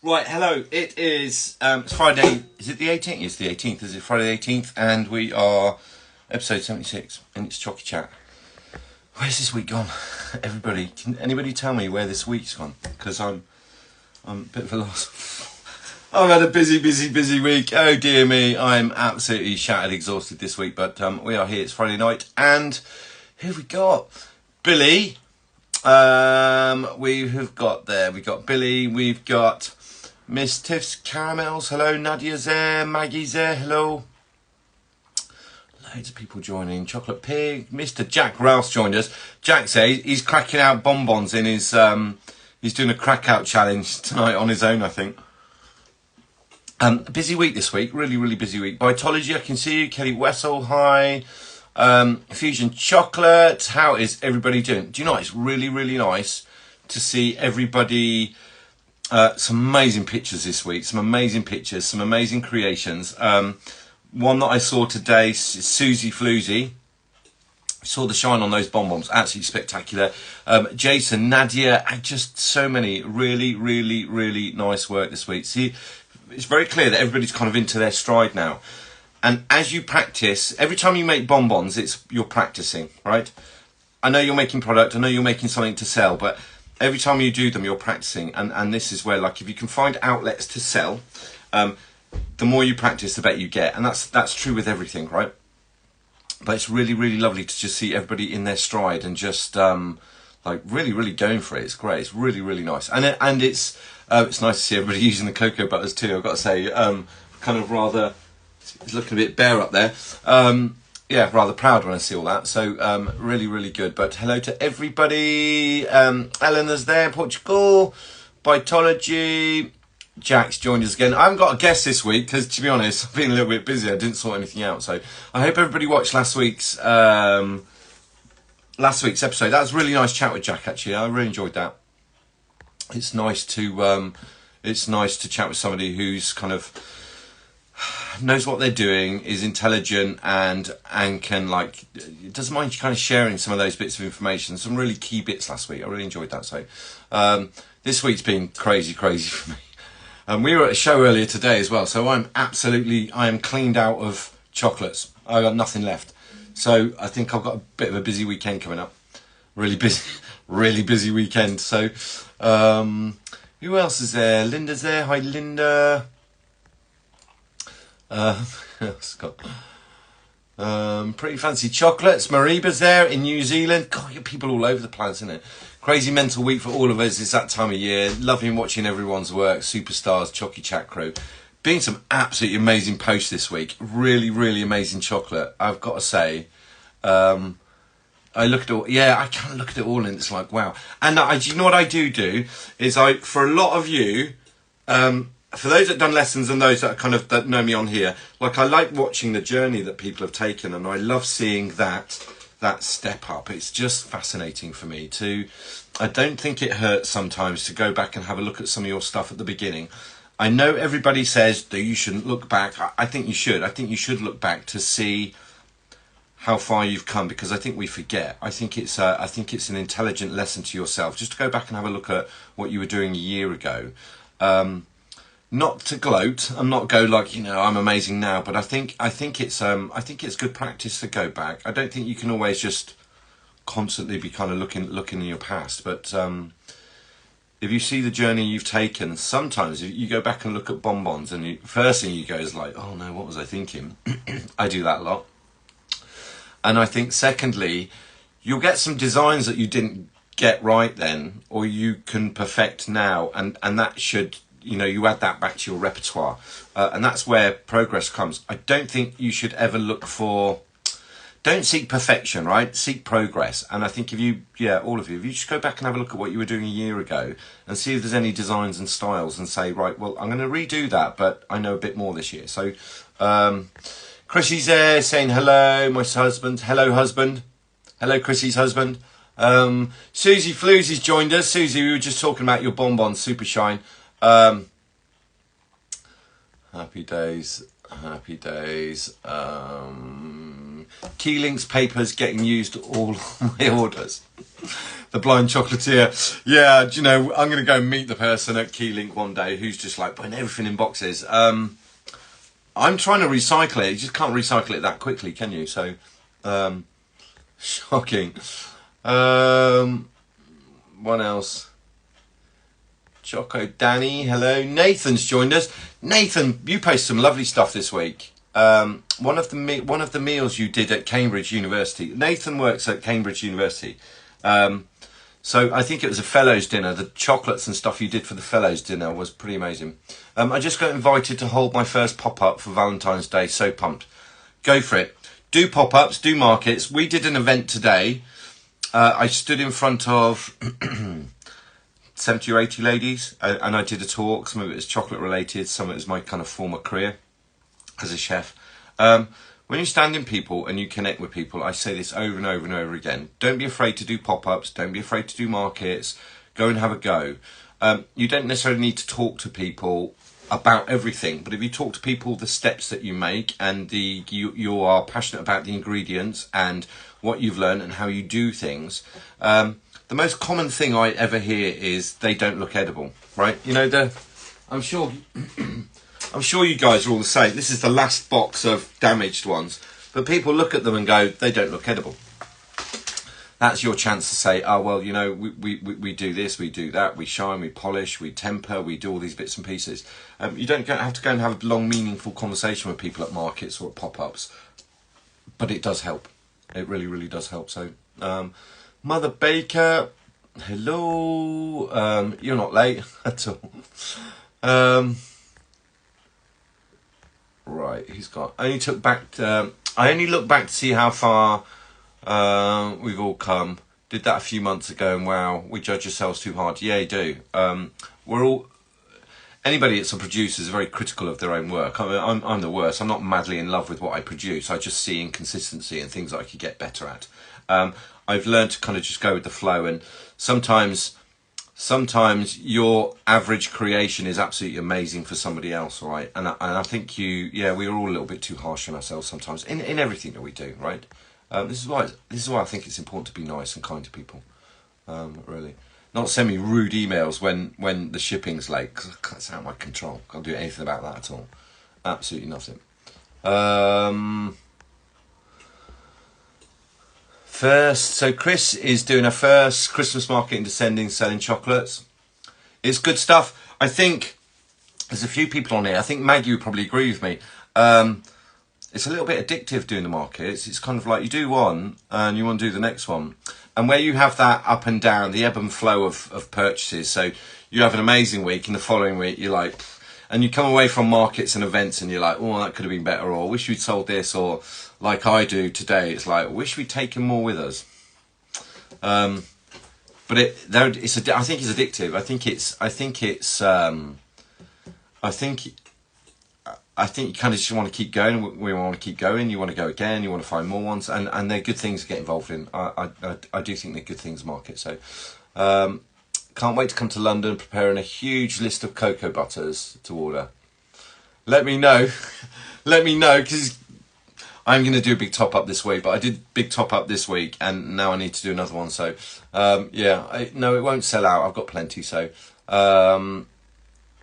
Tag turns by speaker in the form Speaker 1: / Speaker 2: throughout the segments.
Speaker 1: Right, hello. It is it's Friday. Is it the 18th? It's the 18th. Is it Friday the 18th? And we are episode 76, and it's Chocky Chat. Where's this week gone? Everybody, can anybody tell me where this week's gone? Because I'm a bit of a loss. I've had a busy week. Oh dear me, I'm absolutely shattered, exhausted this week. But we are here. It's Friday night, and who have we got? Billy. We have got there. We've got Billy. We've got Miss Tiff's Caramels, hello. Nadia's there, Maggie's there, hello. Loads of people joining. Chocolate Pig, Mr. Jack Rouse joined us. Jack says he's cracking out bonbons in his, he's doing a crack out challenge tonight on his own, I think. Busy week this week, really busy week. Bitology, I can see you. Kelly Wessel, hi. Fusion Chocolate, how is everybody doing? Do you know, it's really nice to see everybody. Some amazing pictures this week, some amazing pictures, some amazing creations. One that I saw today, Susie Floozy, saw the shine on those bonbons, absolutely spectacular. Jason, Nadia, and just so many really nice work this week. See, it's very clear that everybody's kind of into their stride now. And as you practice, every time you make bonbons, you're practicing, right? I know you're making product, I know you're making something to sell, but every time you do them, you're practicing, and this is where, like, if you can find outlets to sell, the more you practice, the better you get, and that's true with everything, right? But it's really lovely to just see everybody in their stride and just like really going for it. It's great. It's really nice, and it's nice to see everybody using the cocoa butters too. I've got to say, kind of rather, it's looking a bit bare up there. Yeah, rather proud when I see all that. So really good. But hello to everybody. Eleanor's there in Portugal. Bitology. Jack's joined us again. I haven't got a guest this week because, to be honest, I've been a little bit busy. I didn't sort anything out. So I hope everybody watched last week's episode. That was a really nice chat with Jack, actually. I really enjoyed that. It's nice to chat with somebody who's kind of knows what they're doing, is intelligent, and can, like, doesn't mind kind of sharing some of those bits of information. Some really key bits last week. I really enjoyed that. So this week's been crazy for me. We were at a show earlier today as well, so I am cleaned out of chocolates. I got nothing left. So I think I've got a bit of a busy weekend coming up. Really busy weekend. So who else is there? Linda's there. Hi, Linda. Scott. Pretty fancy chocolates. Mariba's there in New Zealand. God, you're people all over the place, isn't it? Crazy mental week for all of us. It's that time of year. Loving watching everyone's work. Superstars, Chocky Chat crew. Been some absolutely amazing posts this week. Really amazing chocolate. I've got to say, I look at all. Yeah, I can't look at it all, and it's like, wow. And you know what I do is for a lot of you. For those that have done lessons and those that that know me on here, like, I like watching the journey that people have taken, and I love seeing that step up. It's just fascinating for me I don't think it hurts sometimes to go back and have a look at some of your stuff at the beginning. I know everybody says that you shouldn't look back. I think you should. I think you should look back to see how far you've come, because I think we forget. I think it's an intelligent lesson to yourself just to go back and have a look at what you were doing a year ago. Not to gloat and not go like, I'm amazing now, but I think it's good practice to go back. I don't think you can always just constantly be kind of looking in your past, but if you see the journey you've taken, sometimes if you go back and look at bonbons, and first thing you go is like, oh no, what was I thinking? I do that a lot. And I think secondly, you'll get some designs that you didn't get right then, or you can perfect now, and that should, you add that back to your repertoire, and that's where progress comes. I don't think you should ever don't seek perfection, right? Seek progress. And I think all of you, if you just go back and have a look at what you were doing a year ago and see if there's any designs and styles, and say, right, well, I'm going to redo that, but I know a bit more this year. So Chrissy's there saying hello, my husband. Hello, husband. Hello, Chrissy's husband. Susie Floozy's joined us. Susie, we were just talking about your bonbons, super shine. Happy days. Key Link's papers getting used all on my orders. The blind chocolatier. Yeah, do you know, I'm going to go and meet the person at Key Link one day who's just like putting everything in boxes. I'm trying to recycle it. You just can't recycle it that quickly, can you? So, shocking. What else? Choco Danny, hello. Nathan's joined us. Nathan, you posted some lovely stuff this week. One of the meals you did at Cambridge University. Nathan works at Cambridge University. So I think it was a fellows dinner. The chocolates and stuff you did for the fellows dinner was pretty amazing. I just got invited to hold my first pop-up for Valentine's Day. So pumped. Go for it. Do pop-ups, do markets. We did an event today. I stood in front of 70 or 80 ladies and I did a talk. Some of it was chocolate related, some of it was my kind of former career as a chef. When you stand in people and you connect with people, I say this over and over and over again. Don't be afraid to do pop-ups. Don't be afraid to do markets. Go and have a go. You don't necessarily need to talk to people about everything, but if you talk to people the steps that you make and you are passionate about the ingredients and what you've learned and how you do things, the most common thing I ever hear is they don't look edible, right? You know, I'm sure you guys are all the same. This is the last box of damaged ones, but people look at them and go, they don't look edible. That's your chance to say, oh, well, you know, we do this, we do that, we shine, we polish, we temper, we do all these bits and pieces. You don't have to go and have a long, meaningful conversation with people at markets or at pop-ups, but it does help. It really, really does help. So, Mother Baker, hello. You're not late at all. Right, he's got. I only looked back to see how far we've all come. Did that a few months ago, and wow, we judge ourselves too hard. Yeah, you do. We're all. Anybody that's a producer is very critical of their own work. I'm the worst. I'm not madly in love with what I produce. I just see inconsistency and things that I could get better at. I've learned to kind of just go with the flow, and sometimes your average creation is absolutely amazing for somebody else, right? And I think we're all a little bit too harsh on ourselves sometimes in everything that we do, right? This is why I think it's important to be nice and kind to people, really. Not send me rude emails when the shipping's late, because that's out of my control. Can't do anything about that at all. Absolutely nothing. So Chris is doing her first Christmas market in Descending, selling chocolates. It's good stuff. I think there's a few people on here. I think Maggie would probably agree with me. It's a little bit addictive doing the markets. It's kind of like you do one and you want to do the next one. And where you have that up and down, the ebb and flow of purchases. So you have an amazing week, and the following week you're like, and you come away from markets and events and you're like, oh, that could have been better, or wish we'd sold this, or like I do today, it's like, wish we'd taken more with us. But I think it's addictive. I think you kind of just want to keep going. We want to keep going. You want to go again. You want to find more ones, and they're good things to get involved in. I do think they're good things to market. So, can't wait to come to London. Preparing a huge list of cocoa butters to order. Let me know. Let me know, because I'm going to do a big top up this week. But I did big top up this week, and now I need to do another one. So, it won't sell out. I've got plenty. So.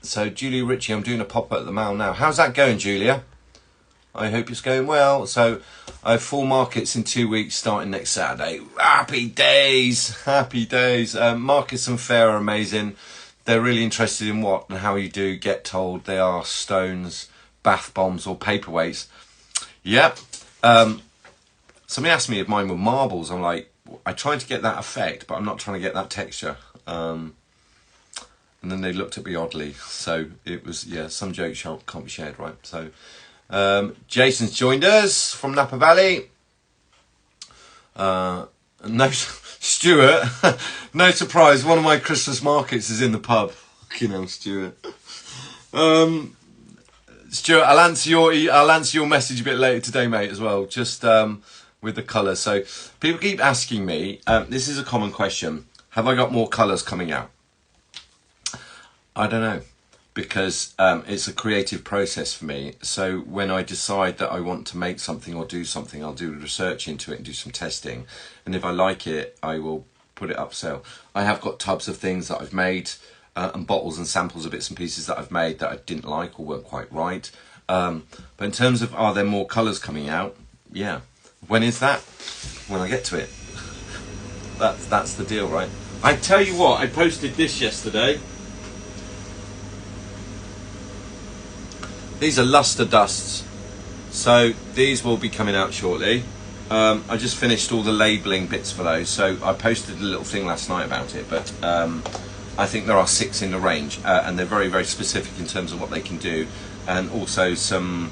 Speaker 1: So Julia Ritchie, I'm doing a pop-up at the Mall now. How's that going, Julia? I hope it's going well. So I have 4 markets in 2 weeks starting next Saturday. Happy days. Happy days. Markets and fair are amazing. They're really interested in what and how you do. Get told they are stones, bath bombs or paperweights. Yep. Somebody asked me if mine were marbles. I'm like, I tried to get that effect, but I'm not trying to get that texture. And then they looked at me oddly. So it was, some jokes can't be shared, right? So Jason's joined us from Napa Valley. No, Stuart, no surprise, one of my Christmas markets is in the pub. Fucking hell, Stuart. Stuart, I'll answer your message a bit later today, mate, as well, just with the colours. So people keep asking me, this is a common question, have I got more colours coming out? I don't know. because it's a creative process for me. So when I decide that I want to make something or do something, I'll do research into it and do some testing. And if I like it, I will put it up for sale. I have got tubs of things that I've made and bottles and samples of bits and pieces that I've made that I didn't like or weren't quite right. But in terms of, are there more colours coming out? Yeah. When is that? When I get to it. That's the deal, right? I tell you what, I posted this yesterday. These are luster dusts, so these will be coming out shortly. I just finished all the labelling bits for those, so I posted a little thing last night about it, but I think there are 6 in the range, and they're very, very specific in terms of what they can do, and also some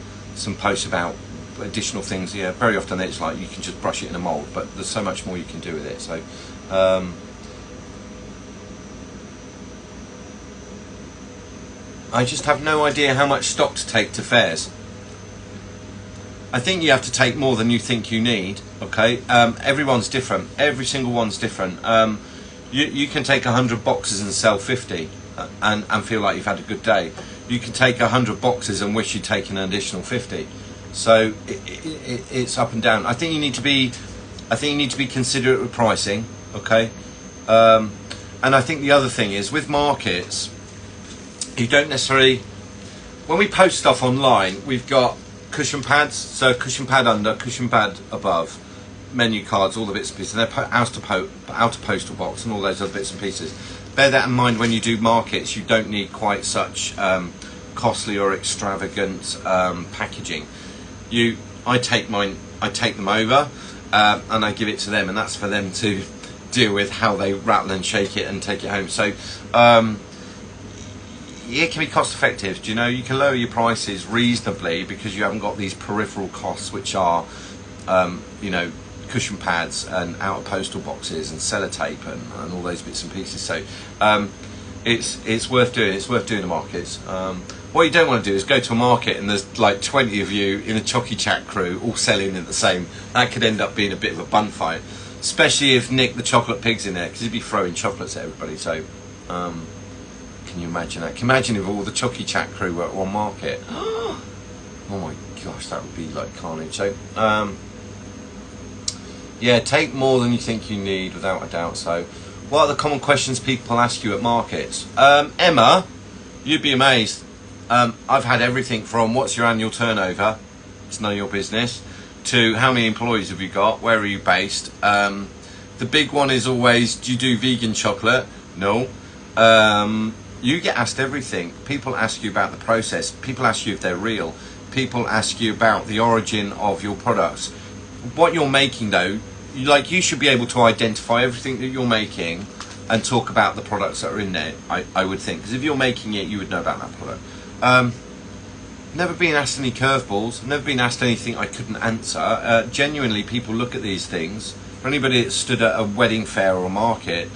Speaker 1: posts about additional things. Yeah, very often it's like you can just brush it in a mould, but there's so much more you can do with it. So I just have no idea how much stock to take to fairs. I think you have to take more than you think you need, okay? Everyone's different. Every single one's different. You can take 100 boxes and sell 50 and feel like you've had a good day. You can take 100 boxes and wish you'd taken an additional 50. So it's up and down. I think you need to be considerate with pricing, okay? And I think the other thing is with markets, you don't necessarily, when we post stuff online, we've got cushion pads, so cushion pad under, cushion pad above, menu cards, all the bits and pieces, and they're outer postal box and all those other bits and pieces. Bear that in mind when you do markets. You don't need quite such costly or extravagant packaging. I take them over and I give it to them, and that's for them to deal with how they rattle and shake it and take it home. So it can be cost effective. Do you know, you can lower your prices reasonably because you haven't got these peripheral costs, which are you know, cushion pads and outer postal boxes and sellotape and all those bits and pieces. So it's worth doing. It's worth doing the markets. What you don't want to do is go to a market and there's like 20 of you in a Chocy chat crew all selling at the same. That could end up being a bit of a bun fight, especially if Nick the chocolate pig's in there, because he'd be throwing chocolates at everybody. So can you imagine that? Can you imagine if all the Chocy chat crew were at one market? Oh my gosh, that would be like carnage. So yeah, take more than you think you need, without a doubt. So what are the common questions people ask you at markets? Emma, you'd be amazed. I've had everything from what's your annual turnover, it's none of your business, to how many employees have you got, where are you based. The big one is always, do you do vegan chocolate? No. You get asked everything. People ask you about the process. People ask you if they're real. People ask you about the origin of your products. What you're making though, you should be able to identify everything that you're making and talk about the products that are in there, I would think. Because if you're making it, you would know about that product. Never been asked any curveballs, never been asked anything I couldn't answer. Genuinely, people look at these things. For anybody that stood at a wedding fair or a market,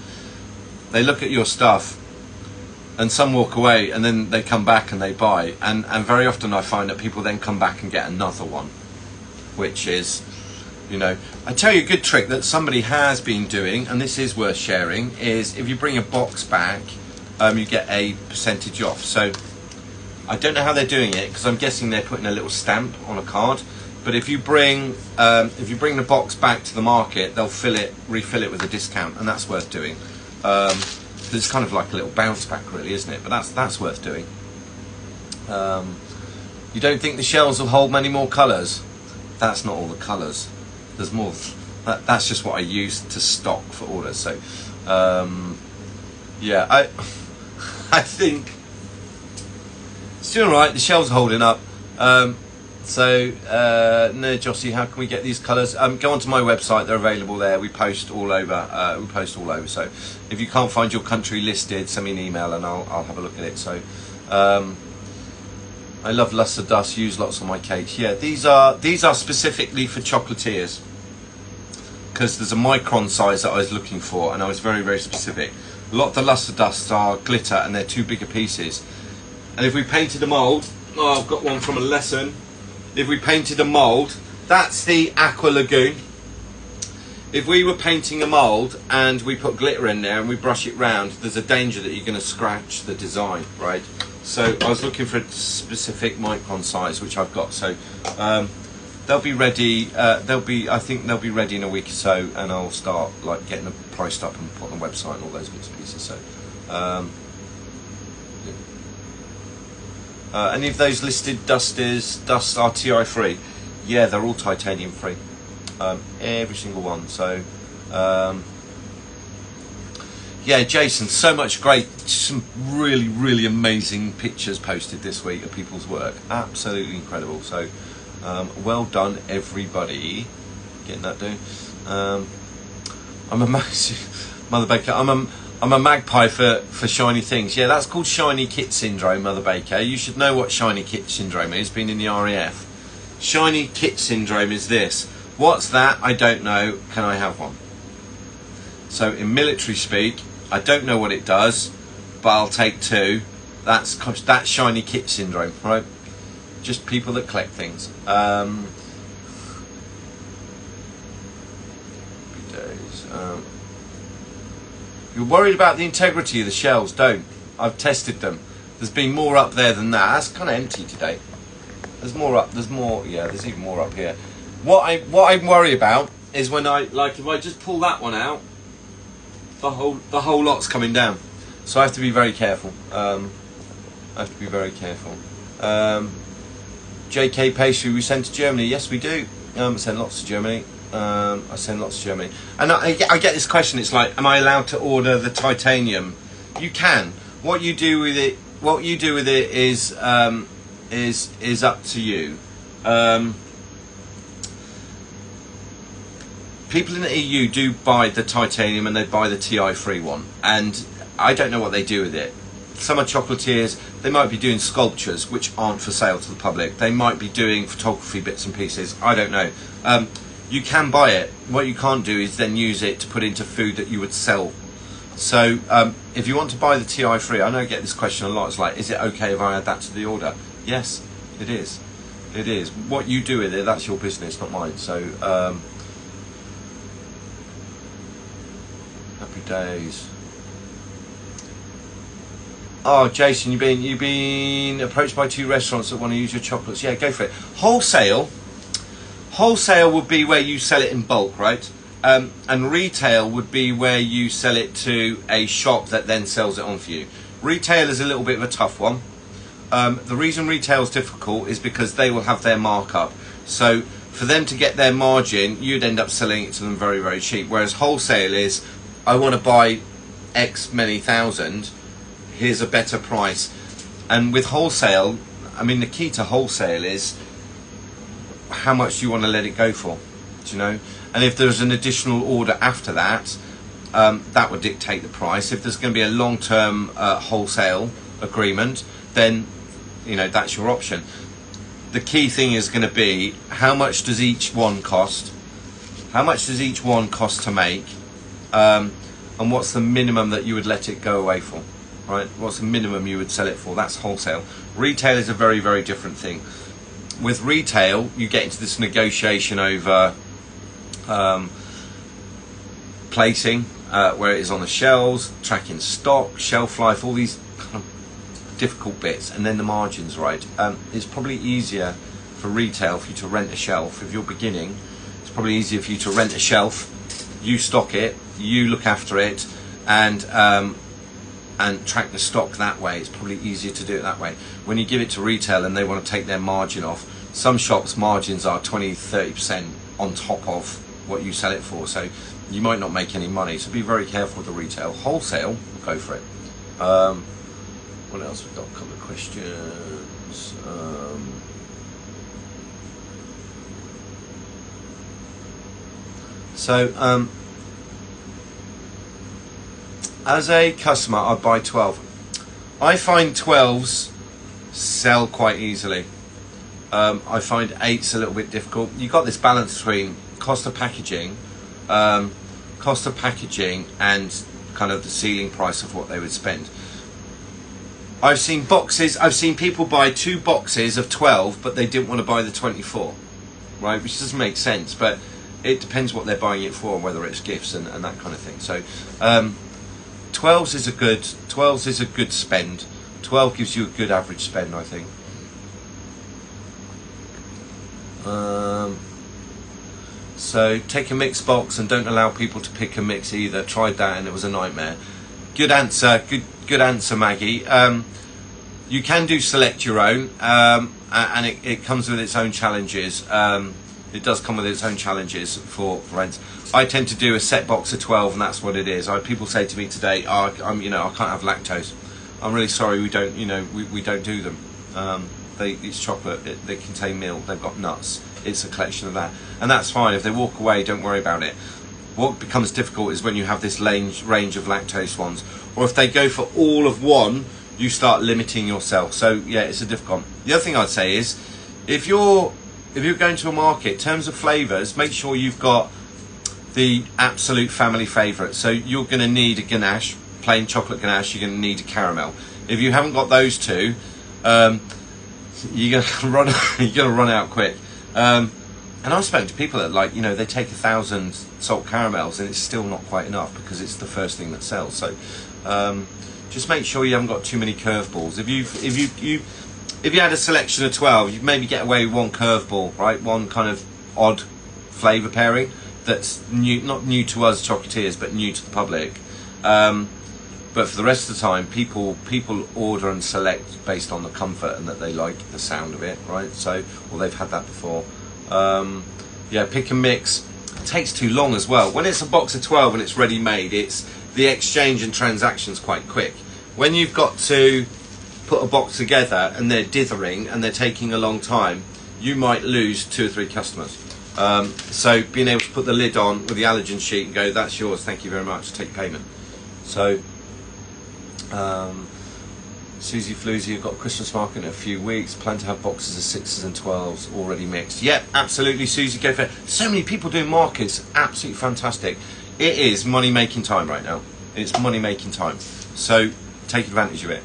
Speaker 1: they look at your stuff and some walk away and then they come back and they buy. And very often I find that people then come back and get another one, which is, you know, I tell you a good trick that somebody has been doing, and this is worth sharing, is if you bring a box back, you get a percentage off. So I don't know how they're doing it, because I'm guessing they're putting a little stamp on a card. But if you bring the box back to the market, they'll refill it with a discount, and that's worth doing. It's kind of like a little bounce back, really, isn't it? But that's worth doing. You don't think the shelves will hold many more colours? That's not all the colours. There's more. That's just what I use to stock for orders. So yeah, I think it's doing all right. The shelves are holding up. So no, Chocy, how can we get these colours? Go onto my website. They're available there. We post all over. So if you can't find your country listed, send me an email and I'll have a look at it. So I love luster dust. Use lots on my cakes. Yeah, these are specifically for chocolatiers, because there's a micron size that I was looking for, and I was very, very specific. A lot of the luster dusts are glitter and they're too bigger pieces. And if we painted a mould, oh, I've got one from a lesson. If we painted a mould, that's the Aqua Lagoon. if we were painting a mould and we put glitter in there and we brush it round, there's a danger that you're going to scratch the design, right? So I was looking for a specific micron size, which I've got. So they'll be ready. I think they'll be ready in a week or so, and I'll start like getting them priced up and put on the website and all those bits and pieces. So any of those listed dusts are TI free. Yeah, they're all titanium free. Every single one. So yeah, Jason, so much some really amazing pictures posted this week of people's work. Absolutely incredible. So well done, everybody. Getting that done. I'm a Mother Baker. I'm a magpie for shiny things. Yeah, that's called shiny kit syndrome, Mother Baker. You should know what shiny kit syndrome is, being in the RAF. Shiny kit syndrome is this. What's that? I don't know. Can I have one? So in military speak, I don't know what it does, but I'll take two. That's shiny kit syndrome, right? Just people that collect things. You're worried about the integrity of the shells, don't. I've tested them. There's been more up there than that. That's kind of empty today. There's more up. There's more. Yeah, there's even more up here. What I worry about is when if I just pull that one out, the whole lot's coming down. So I have to be very careful. JK pastry we send to Germany. Yes, we do. I send lots to Germany. And I get this question. It's like, am I allowed to order the titanium? You can. What you do with it is up to you. People in the EU do buy the titanium and they buy the TI free one, and I don't know what they do with it. Some are chocolatiers. They might be doing sculptures which aren't for sale to the public. They might be doing photography bits and pieces. I don't know. You can buy it. What you can't do is then use it to put into food that you would sell. So if you want to buy the TI free, I know I get this question a lot. It's like, is it okay if I add that to the order? Yes, it is. It is. What you do with it, that's your business, not mine. So happy days. Oh, Jason, you've been approached by 2 restaurants that want to use your chocolates. Yeah, go for it. Wholesale would be where you sell it in bulk, right? And retail would be where you sell it to a shop that then sells it on for you. Retail is a little bit of a tough one. The reason retail is difficult is because they will have their markup. So for them to get their margin, you'd end up selling it to them very, very cheap. Whereas wholesale is, I want to buy X many thousand, here's a better price. And with wholesale, I mean, the key to wholesale is how much do you want to let it go for, do you know? And if there's an additional order after that, that would dictate the price. If there's going to be a long-term wholesale agreement, then that's your option. The key thing is going to be, how much does each one cost? How much does each one cost to make? And what's the minimum that you would let it go away for? Right? What's the minimum you would sell it for? That's wholesale. Retail is a very, very different thing. With retail, you get into this negotiation over placing, where it is on the shelves, tracking stock, shelf life, all these kind of difficult bits, and then the margins, right? It's probably easier for retail for you to rent a shelf. If you're beginning, it's probably easier for you to rent a shelf, you stock it, you look after it, and track the stock that way. It's probably easier to do it that way. When you give it to retail and they want to take their margin off, some shops' margins are 20-30% on top of what you sell it for, so you might not make any money. So be very careful with the retail. Wholesale, go for it. What else we've got? A couple of questions. As a customer, I buy 12. I find 12s sell quite easily. I find 8s a little bit difficult. You've got this balance between cost of packaging and kind of the ceiling price of what they would spend. I've seen people buy 2 boxes of 12, but they didn't want to buy the 24, right? Which doesn't make sense. But it depends what they're buying it for, whether it's gifts and that kind of thing. So 12s is a good spend. 12 gives you a good average spend, I think. So take a mix box and don't allow people to pick a mix either. Tried that and it was a nightmare. Good answer, good answer, Maggie. You can do select your own, and it comes with its own challenges. It does come with its own challenges for friends. I tend to do a set box of 12, and that's what it is. People say to me today, I can't have lactose. I'm really sorry, we don't do them. It's chocolate. They contain milk. They've got nuts. It's a collection of that, and that's fine. If they walk away, don't worry about it. What becomes difficult is when you have this range of lactose ones, or if they go for all of one, you start limiting yourself. So yeah, it's a difficult one. The other thing I'd say is, if you're going to a market, in terms of flavours, make sure you've got the absolute family favourite. So you're going to need a ganache, plain chocolate ganache. You're going to need a caramel. If you haven't got those two, you're going to run out quick. And I've spoken to people that they take 1,000 salt caramels and it's still not quite enough because it's the first thing that sells. So just make sure you haven't got too many curveballs. If you had a selection of 12, you'd maybe get away with one curveball, right? One kind of odd flavour pairing that's new, not new to us chocolatiers, but new to the public. But for the rest of the time, people order and select based on the comfort and that they like the sound of it, right? So, or they've had that before. Yeah, pick and mix. It takes too long as well. When it's a box of 12 and it's ready made, it's the exchange and transaction's quite quick. When you've got to put a box together and they're dithering and they're taking a long time, you might lose 2 or 3 customers. So being able to put the lid on with the allergen sheet and go, that's yours, thank you very much, take payment. So Susie Floozy, you've got a Christmas market in a few weeks, plan to have boxes of 6s and 12s already mixed. Yep, absolutely, Susie, go for it. So many people doing markets, absolutely fantastic. It is money making time right now. It's money making time, so take advantage of it.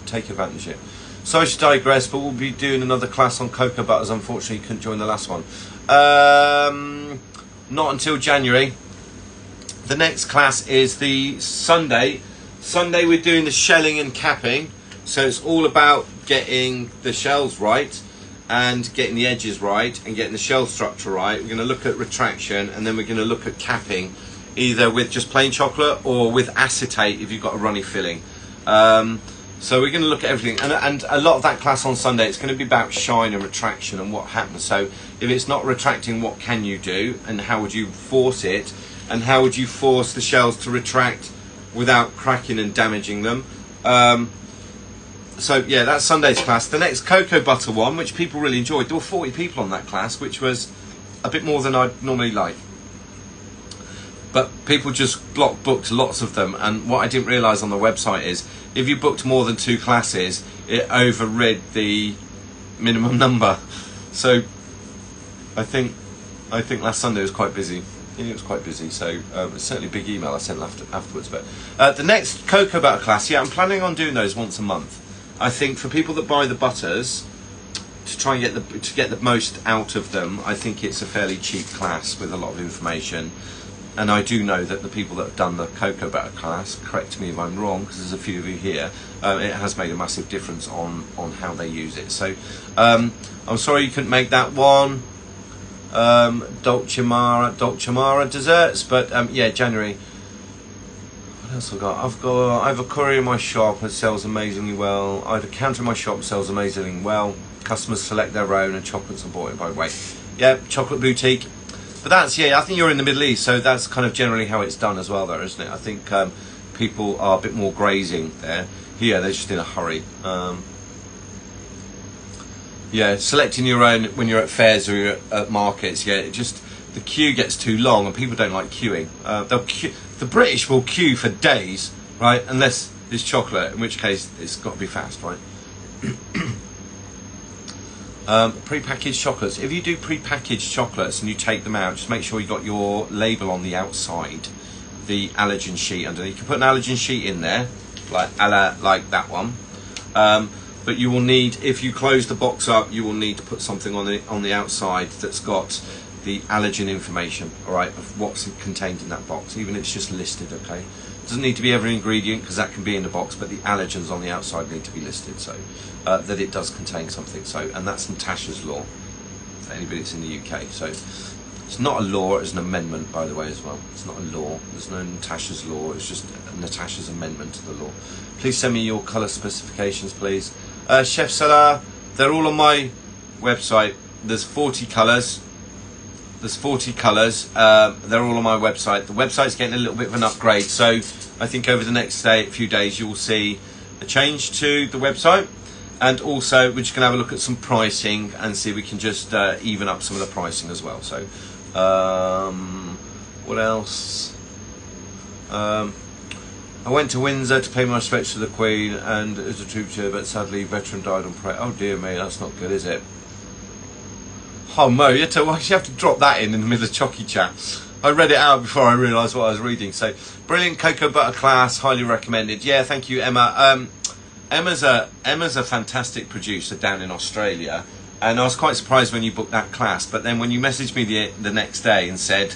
Speaker 1: Take advantage of it. Sorry to digress, but we'll be doing another class on cocoa butters. Unfortunately, couldn't join the last one. Not until January. The next class is the Sunday. Sunday we're doing the shelling and capping. So it's all about getting the shells right and getting the edges right and getting the shell structure right. We're going to look at retraction and then we're going to look at capping, either with just plain chocolate or with acetate if you've got a runny filling. So we're going to look at everything, and a lot of that class on Sunday, it's going to be about shine and retraction and what happens. So if it's not retracting, what can you do and how would you force it, and how would you force the shells to retract without cracking and damaging them. So yeah, that's Sunday's class. The next cocoa butter one, which people really enjoyed, there were 40 people on that class, which was a bit more than I'd normally like. But people just booked lots of them, and what I didn't realise on the website is if you booked more than 2 classes, it overrid the minimum number. So I think last Sunday was quite busy. Yeah, it was quite busy, so it's certainly a big email I sent afterwards. But the next cocoa butter class, yeah, I'm planning on doing those once a month. I think for people that buy the butters, to try and get the most out of them, I think it's a fairly cheap class with a lot of information. And I do know that the people that have done the cocoa butter class, correct me if I'm wrong, because there's a few of you here, it has made a massive difference on how they use it. So I'm sorry you couldn't make that one. Dolce Mara desserts, but yeah, January. What else have I got? I have a courier in my shop that sells amazingly well. I have a counter in my shop that sells amazingly well. Customers select their own and chocolates are bought by weight. Yeah, chocolate boutique. But that's, yeah, I think you're in the Middle East, so that's kind of generally how it's done as well there, isn't it? I think people are a bit more grazing there. Here, they're just in a hurry. Yeah, selecting your own when you're at fairs or you're at markets, yeah, the queue gets too long and people don't like queuing. The British will queue for days, right, unless it's chocolate, in which case it's got to be fast, right? Pre-packaged chocolates. If you do pre-packaged chocolates and you take them out, just make sure you got your label on the outside, the allergen sheet underneath. You can put an allergen sheet in there, like that one. But you will need, if you close the box up, you will need to put something on the outside that's got the allergen information, all right, of what's contained in that box, even if it's just listed, okay? Doesn't need to be every ingredient because that can be in the box, but the allergens on the outside need to be listed, so that it does contain something. So, and that's Natasha's law for anybody that's in the UK. So it's not a law, it's an amendment, by the way, as well. It's not a law, there's no Natasha's law, it's just Natasha's amendment to the law. Please send me your colour specifications, please. Chef Salah, they're all on my website. There's 40 colours. They're all on my website. The website's getting a little bit of an upgrade, so I think over the next few days you'll see a change to the website, and also we're just going to have a look at some pricing and see if we can just even up some of the pricing as well. So what else? I went to Windsor to pay my respects to the Queen and as a trooper, but sadly veteran died on parade. Oh dear me, that's not good, is it? Oh Mo, you have to drop that in the middle of Chocy chat. I read it out before I realised what I was reading. So, brilliant cocoa butter class, highly recommended. Yeah, thank you, Emma. Emma's a fantastic producer down in Australia, and I was quite surprised when you booked that class. But then when you messaged me the next day and said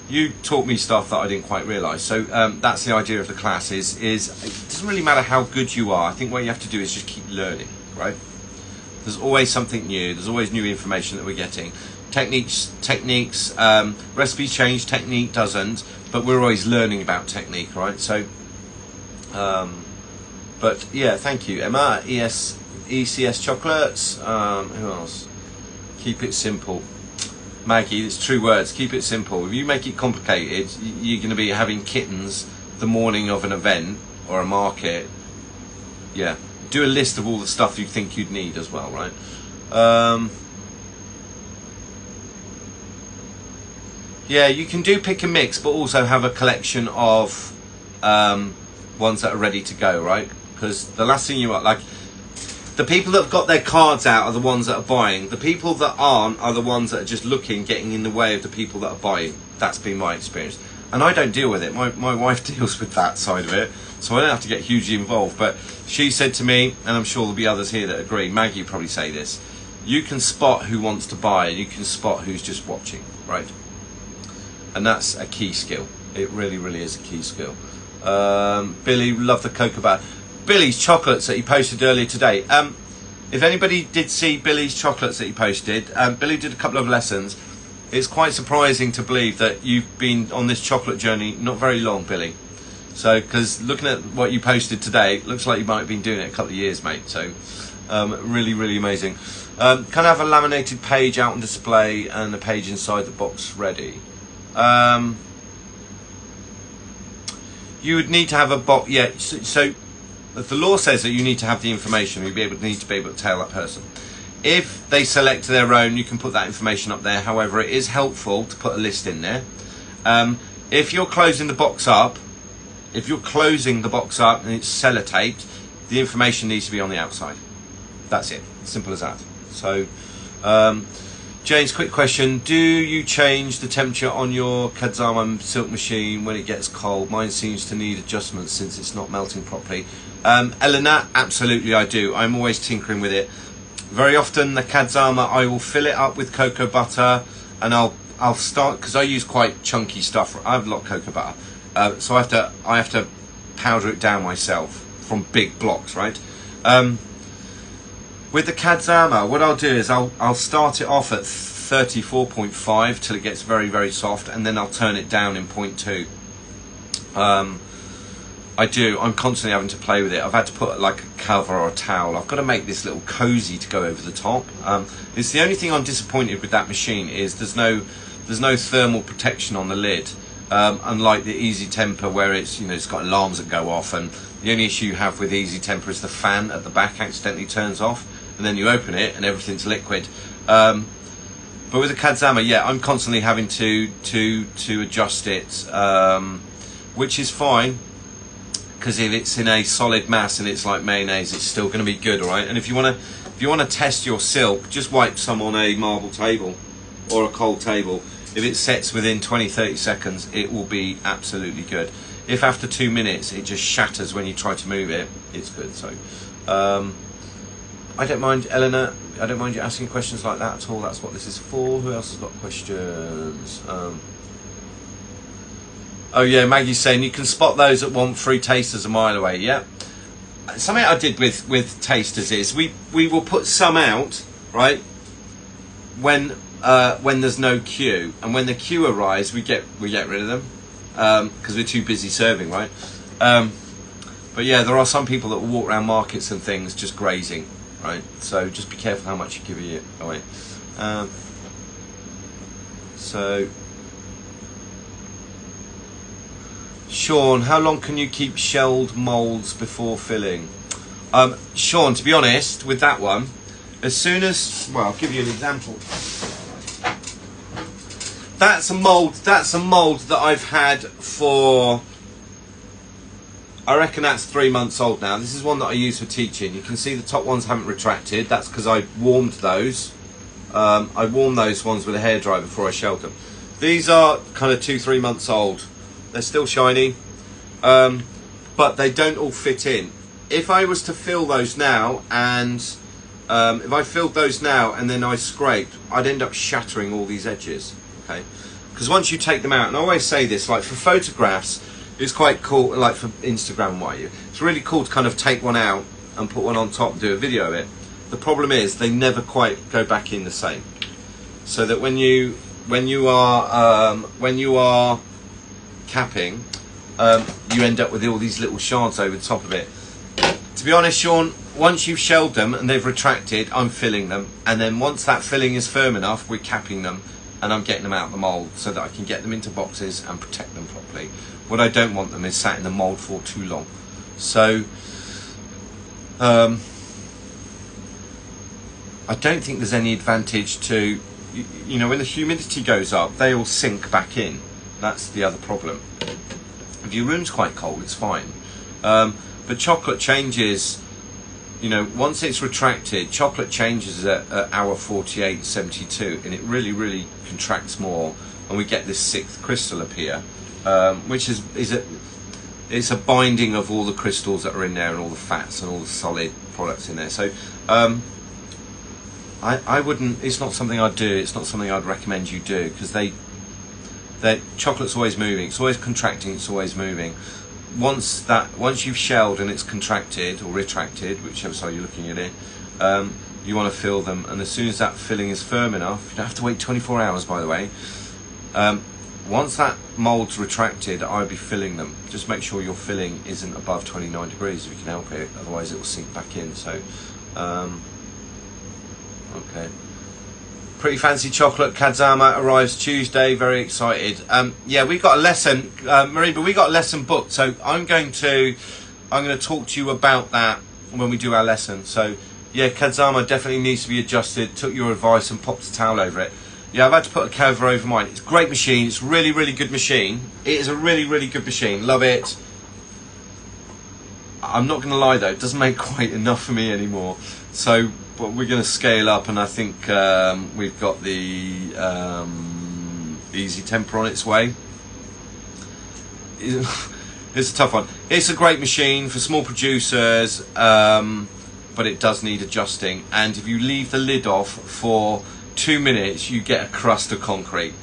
Speaker 1: you taught me stuff that I didn't quite realise. So that's the idea of the class. Is it doesn't really matter how good you are. I think what you have to do is just keep learning, right? There's always something new. There's always new information that we're getting. Techniques, recipes change, technique doesn't, but we're always learning about technique, right? So, but yeah, thank you, Emma. ECS chocolates. Who else? Keep it simple. Maggie, it's true words. Keep it simple. If you make it complicated, you're going to be having kittens the morning of an event or a market. Yeah. Do a list of all the stuff you think you'd need as well, right? Yeah, you can do pick and mix, but also have a collection of ones that are ready to go, right? Because the last thing you want, like, the people that have got their cards out are the ones that are buying. The people that aren't are the ones that are just looking, getting in the way of the people that are buying. That's been my experience. And I don't deal with it. My wife deals with that side of it, so I don't have to get hugely involved. But she said to me, and I'm sure there'll be others here that agree, Maggie will probably say this, you can spot who wants to buy and you can spot who's just watching, right? And that's a key skill. It really, really is a key skill. Billy, love the cocoa butter. Billy's chocolates that he posted earlier today. If anybody did see Billy's chocolates that he posted, Billy did a couple of lessons. It's quite surprising to believe that you've been on this chocolate journey not very long, Billy. So, because looking at what you posted today, it looks like you might have been doing it a couple of years, mate. So, really, really amazing. Can I have a laminated page out on display and a page inside the box ready? You would need to have a box, yeah. So if the law says that you need to have the information, you'll need to be able to tell that person. If they select their own, you can put that information up there. However, it is helpful to put a list in there. If you're closing the box up, and it's sellotaped, the information needs to be on the outside. That's it. Simple as that. So, James, quick question. Do you change the temperature on your Kadzama silk machine when it gets cold? Mine seems to need adjustments since it's not melting properly. Eleanor, absolutely I do. I'm always tinkering with it. Very often the Kadzama, I will fill it up with cocoa butter, and I'll start, because I use quite chunky stuff. I have a lot of cocoa butter, so I have to powder it down myself from big blocks, right? With the Kadzama, what I'll do is I'll start it off at 34.5 till it gets very, very soft, and then I'll turn it down in 0.2. I'm constantly having to play with it. I've had to put like a cover or a towel. I've got to make this little cozy to go over the top. It's the only thing I'm disappointed with that machine is there's no thermal protection on the lid. Unlike the Easy Temper, where it's got alarms that go off, and the only issue you have with Easy Temper is the fan at the back accidentally turns off, and then you open it and everything's liquid. But with the Kadzama, yeah, I'm constantly having to adjust it, which is fine, because if it's in a solid mass and it's like mayonnaise, it's still going to be good, all right? And if you want to test your silk, just wipe some on a marble table or a cold table. If it sets within 20-30 seconds, it will be absolutely good. If after 2 minutes it just shatters when you try to move it, it's good. So I don't mind, Eleanor. I don't mind you asking questions like that at all. That's what this is for. Who else has got questions? Oh yeah, Maggie's saying you can spot those that want free tasters a mile away. Yeah. Something I did with tasters is we will put some out, right, when there's no queue, and when the queue arrives, we get rid of them because we're too busy serving, right? But yeah, there are some people that will walk around markets and things just grazing, right? So just be careful how much you give it away. So, Sean, how long can you keep shelled moulds before filling? Sean, to be honest, with that one, as soon as, well, I'll give you an example. That's a mould that I've had for, I reckon that's 3 months old now. This is one that I use for teaching. You can see the top ones haven't retracted. That's because I warmed those. I warmed those ones with a hairdryer before I shelled them. These are kind of 2-3 months old. They're still shiny, but they don't all fit in. If I was to fill those now, and if I filled those now and then I scraped, I'd end up shattering all these edges. Okay, because once you take them out, and I always say this, like for photographs, it's quite cool, like for Instagram, it's really cool to kind of take one out and put one on top and do a video of it. The problem is they never quite go back in the same. So that when you are capping, you end up with all these little shards over the top of it. To be honest, Sean, once you've shelled them and they've retracted, I'm filling them, and then once that filling is firm enough, we're capping them, and I'm getting them out of the mould so that I can get them into boxes and protect them properly. What I don't want them is sat in the mould for too long. So I don't think there's any advantage to, you know, when the humidity goes up, they all sink back in. That's the other problem. If your room's quite cold, it's fine. But chocolate changes, you know, once it's retracted, chocolate changes at hour 48, 72, and it really contracts more, and we get this sixth crystal appear, which it's a binding of all the crystals that are in there and all the fats and all the solid products in there. So I wouldn't, it's not something I'd do, it's not something I'd recommend you do, because chocolate's always moving, it's always contracting, it's always moving. Once you've shelled and it's contracted or retracted, whichever side you're looking at it, you want to fill them, and as soon as that filling is firm enough, you don't have to wait 24 hours, by the way. Once that mould's retracted, I'd be filling them. Just make sure your filling isn't above 29 degrees if you can help it, otherwise it will sink back in. So okay. Pretty fancy chocolate. Kadzama arrives Tuesday. Very excited. Yeah, we got a lesson, Marie, but we got a lesson booked. So I'm going to talk to you about that when we do our lesson. So yeah, Kadzama definitely needs to be adjusted. Took your advice and popped a towel over it. Yeah, I've had to put a cover over mine. It's a great machine. It's a really good machine. It is a really good machine. Love it. I'm not going to lie though, it doesn't make quite enough for me anymore. So, but we're going to scale up, and I think we've got the Easy Temper on its way. It's a tough one. It's a great machine for small producers, but it does need adjusting. And if you leave the lid off for 2 minutes, you get a crust of concrete,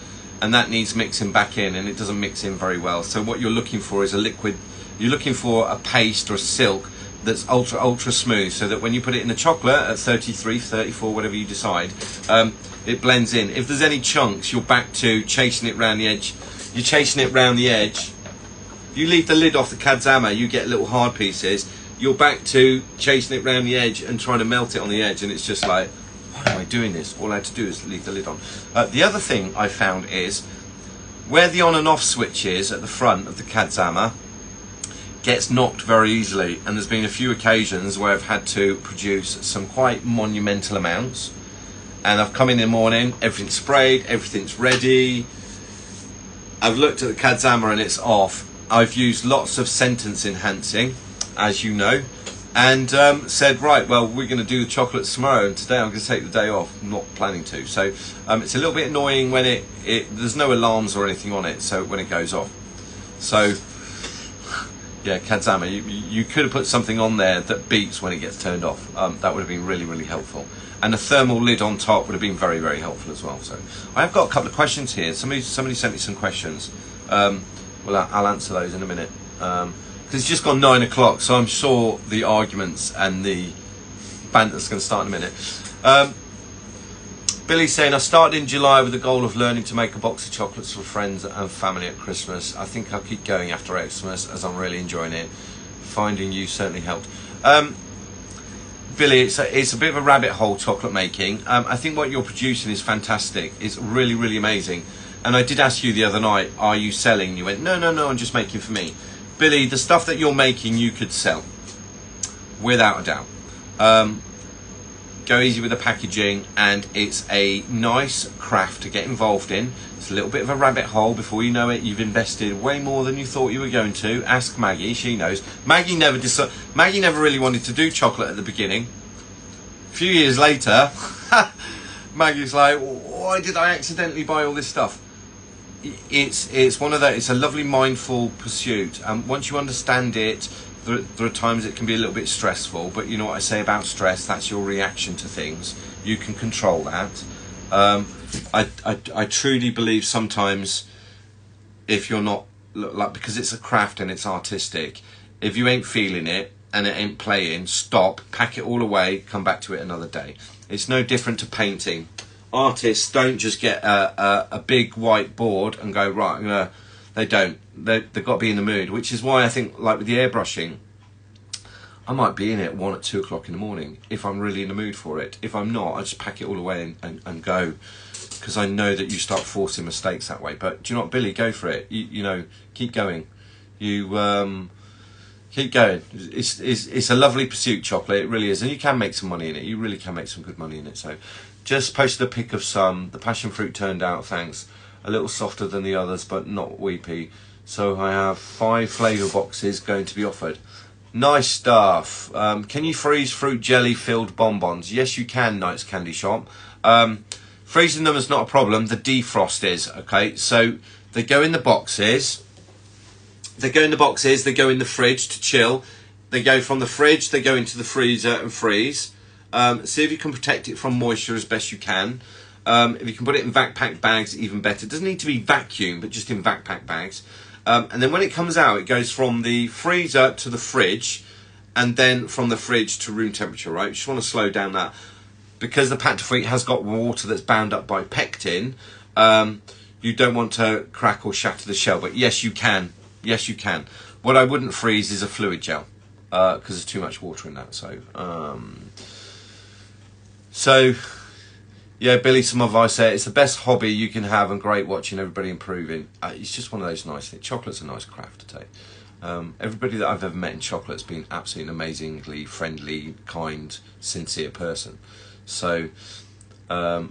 Speaker 1: and that needs mixing back in, and it doesn't mix in very well. So what you're looking for is a liquid. You're looking for a paste or a silk that's ultra smooth, so that when you put it in the chocolate at 33, 34, whatever you decide, it blends in. If there's any chunks, you're back to chasing it round the edge. You're chasing it round the edge. You leave the lid off the Kadzama, you get little hard pieces. You're back to chasing it round the edge and trying to melt it on the edge, and it's just like, why am I doing this? All I had to do is leave the lid on. The other thing I found is where the on and off switch is at the front of the Kadzama gets knocked very easily, and there's been a few occasions where I've had to produce some quite monumental amounts, and I've come in the morning, everything's sprayed, everything's ready, I've looked at the Kadzama and it's off. I've used lots of sentence enhancing, as you know, and said, right, well, we're going to do the chocolates tomorrow, and today I'm going to take the day off. I'm not planning to. So it's a little bit annoying when there's no alarms or anything on it, so when it goes off. So Yeah, Kadzama, you could have put something on there that beeps when it gets turned off. That would have been really, really helpful. And a thermal lid on top would have been very, very helpful as well. So I have got a couple of questions here. Somebody sent me some questions. Well, I'll answer those in a minute. Because it's just gone 9 o'clock, so I'm sure the arguments and the banter's going to start in a minute. Billy's saying, I started in July with the goal of learning to make a box of chocolates for friends and family at Christmas. I think I'll keep going after Xmas as I'm really enjoying it. Finding you certainly helped. Billy, it's a bit of a rabbit hole, chocolate making. I think what you're producing is fantastic. It's really, really amazing. And I did ask you the other night, are you selling? You went, no, I'm just making for me. Billy, the stuff that you're making, you could sell. Without a doubt. Go easy with the packaging, and it's a nice craft to get involved in. It's a little bit of a rabbit hole. Before you know it, you've invested way more than you thought you were going to. Ask Maggie, she knows. Maggie never really wanted to do chocolate at the beginning. A few years later, Maggie's like, why did I accidentally buy all this stuff? It's one of those. It's a lovely mindful pursuit, and once you understand it, there are times it can be a little bit stressful, but you know what I say about stress, that's your reaction to things. You can control that. I truly believe sometimes if you're not, like, because it's a craft and it's artistic, if you ain't feeling it and it ain't playing, stop, pack it all away, come back to it another day. It's no different to painting. Artists don't just get a big white board and go, right, I'm gonna. They don't. They've got to be in the mood, which is why I think, like with the airbrushing, I might be in it 1 at 2 o'clock in the morning if I'm really in the mood for it. If I'm not, I just pack it all away and go, because I know that you start forcing mistakes that way. But do you know what, Billy? Go for it. You know, keep going. You keep going. It's a lovely pursuit, chocolate. It really is, and you can make some money in it. You really can make some good money in it. So, just posted a pic of some. The passion fruit turned out. Thanks. A little softer than the others, but not weepy. So I have 5 flavour boxes going to be offered. Nice stuff. Can you freeze fruit jelly filled bonbons? Yes, you can, Knights Candy Shop. Freezing them is not a problem. The defrost is, okay? So they go in the boxes. They go in the fridge to chill. They go from the fridge, they go into the freezer and freeze. See if you can protect it from moisture as best you can. If you can put it in vac-pack bags, even better. It doesn't need to be vacuumed, but just in vac-pack bags. And then when it comes out, it goes from the freezer to the fridge, and then from the fridge to room temperature, right? You just want to slow down that. Because the pâte de fruit has got water that's bound up by pectin, you don't want to crack or shatter the shell. But yes, you can. Yes, you can. What I wouldn't freeze is a fluid gel, because there's too much water in that. So... Yeah, Billy, some advice there. It's the best hobby you can have, and great watching everybody improving. It's just one of those nice things. Chocolate's a nice craft to take. Everybody that I've ever met in chocolate's been absolutely an amazingly friendly, kind, sincere person. So, right.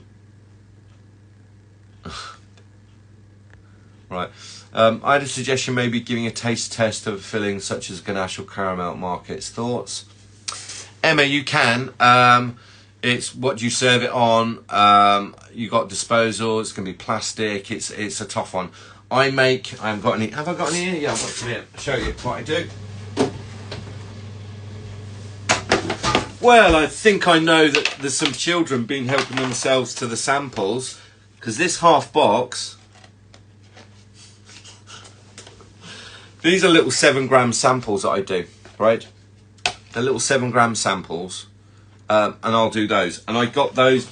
Speaker 1: I had a suggestion, maybe giving a taste test of fillings such as ganache or caramel markets. Thoughts? Emma, you can. It's what you serve it on. You got disposal. It's going to be plastic. It's a tough one. I haven't got any. Have I got any here? Yeah, I've got some here. I'll show you what I do. Well, I think I know that there's some children been helping themselves to the samples, because this half box. These are little 7-gram samples that I do, right? They're little 7-gram samples. And I'll do those. And I got those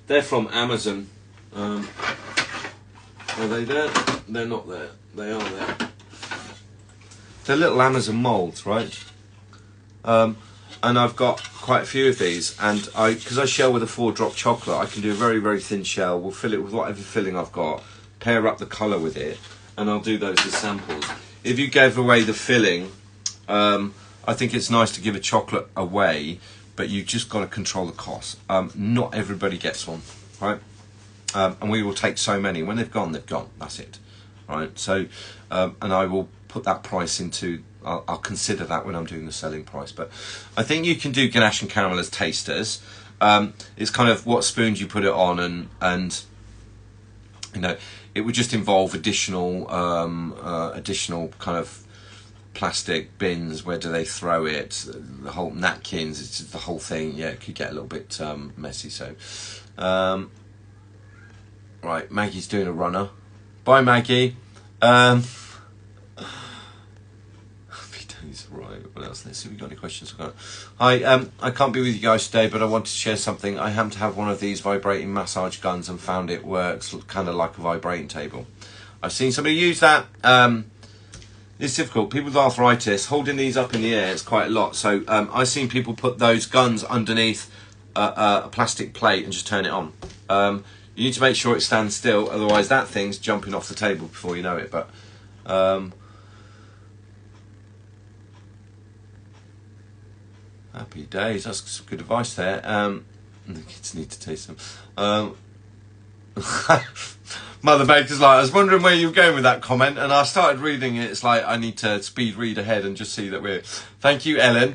Speaker 1: they're from Amazon. Are they there? They're not there. They are there. They're little Amazon moulds, right? And I've got quite a few of these. And because I shell with a 4-drop chocolate, I can do a very, very thin shell. We'll fill it with whatever filling I've got, pair up the colour with it, and I'll do those as samples. If you gave away the filling, I think it's nice to give a chocolate away, but you just got to control the cost. Not everybody gets one, right? And we will take so many. When they've gone, they've gone. That's it, right? So, and I will put that price into. I'll consider that when I'm doing the selling price. But I think you can do ganache and caramel as tasters. It's kind of what spoons you put it on, and you know, it would just involve additional kind of plastic bins, where do they throw it, the whole napkins, it's just the whole thing. Yeah, it could get a little bit messy. So right, Maggie's doing a runner. Bye, Maggie. Happy days. Right, what else? Let's see if we've got any questions. Hi, I can't be with you guys today, but I wanted to share something. I happen to have one of these vibrating massage guns and found it works kind of like a vibrating table. I've seen somebody use that. It's difficult. People with arthritis, holding these up in the air, it's quite a lot. So I've seen people put those guns underneath a plastic plate and just turn it on. You need to make sure it stands still, otherwise that thing's jumping off the table before you know it. But happy days, that's some good advice there. The kids need to taste them. Mother Baker's like, I was wondering where you were going with that comment, and I started reading it. It's like I need to speed read ahead and just see that we're... Thank you, Ellen.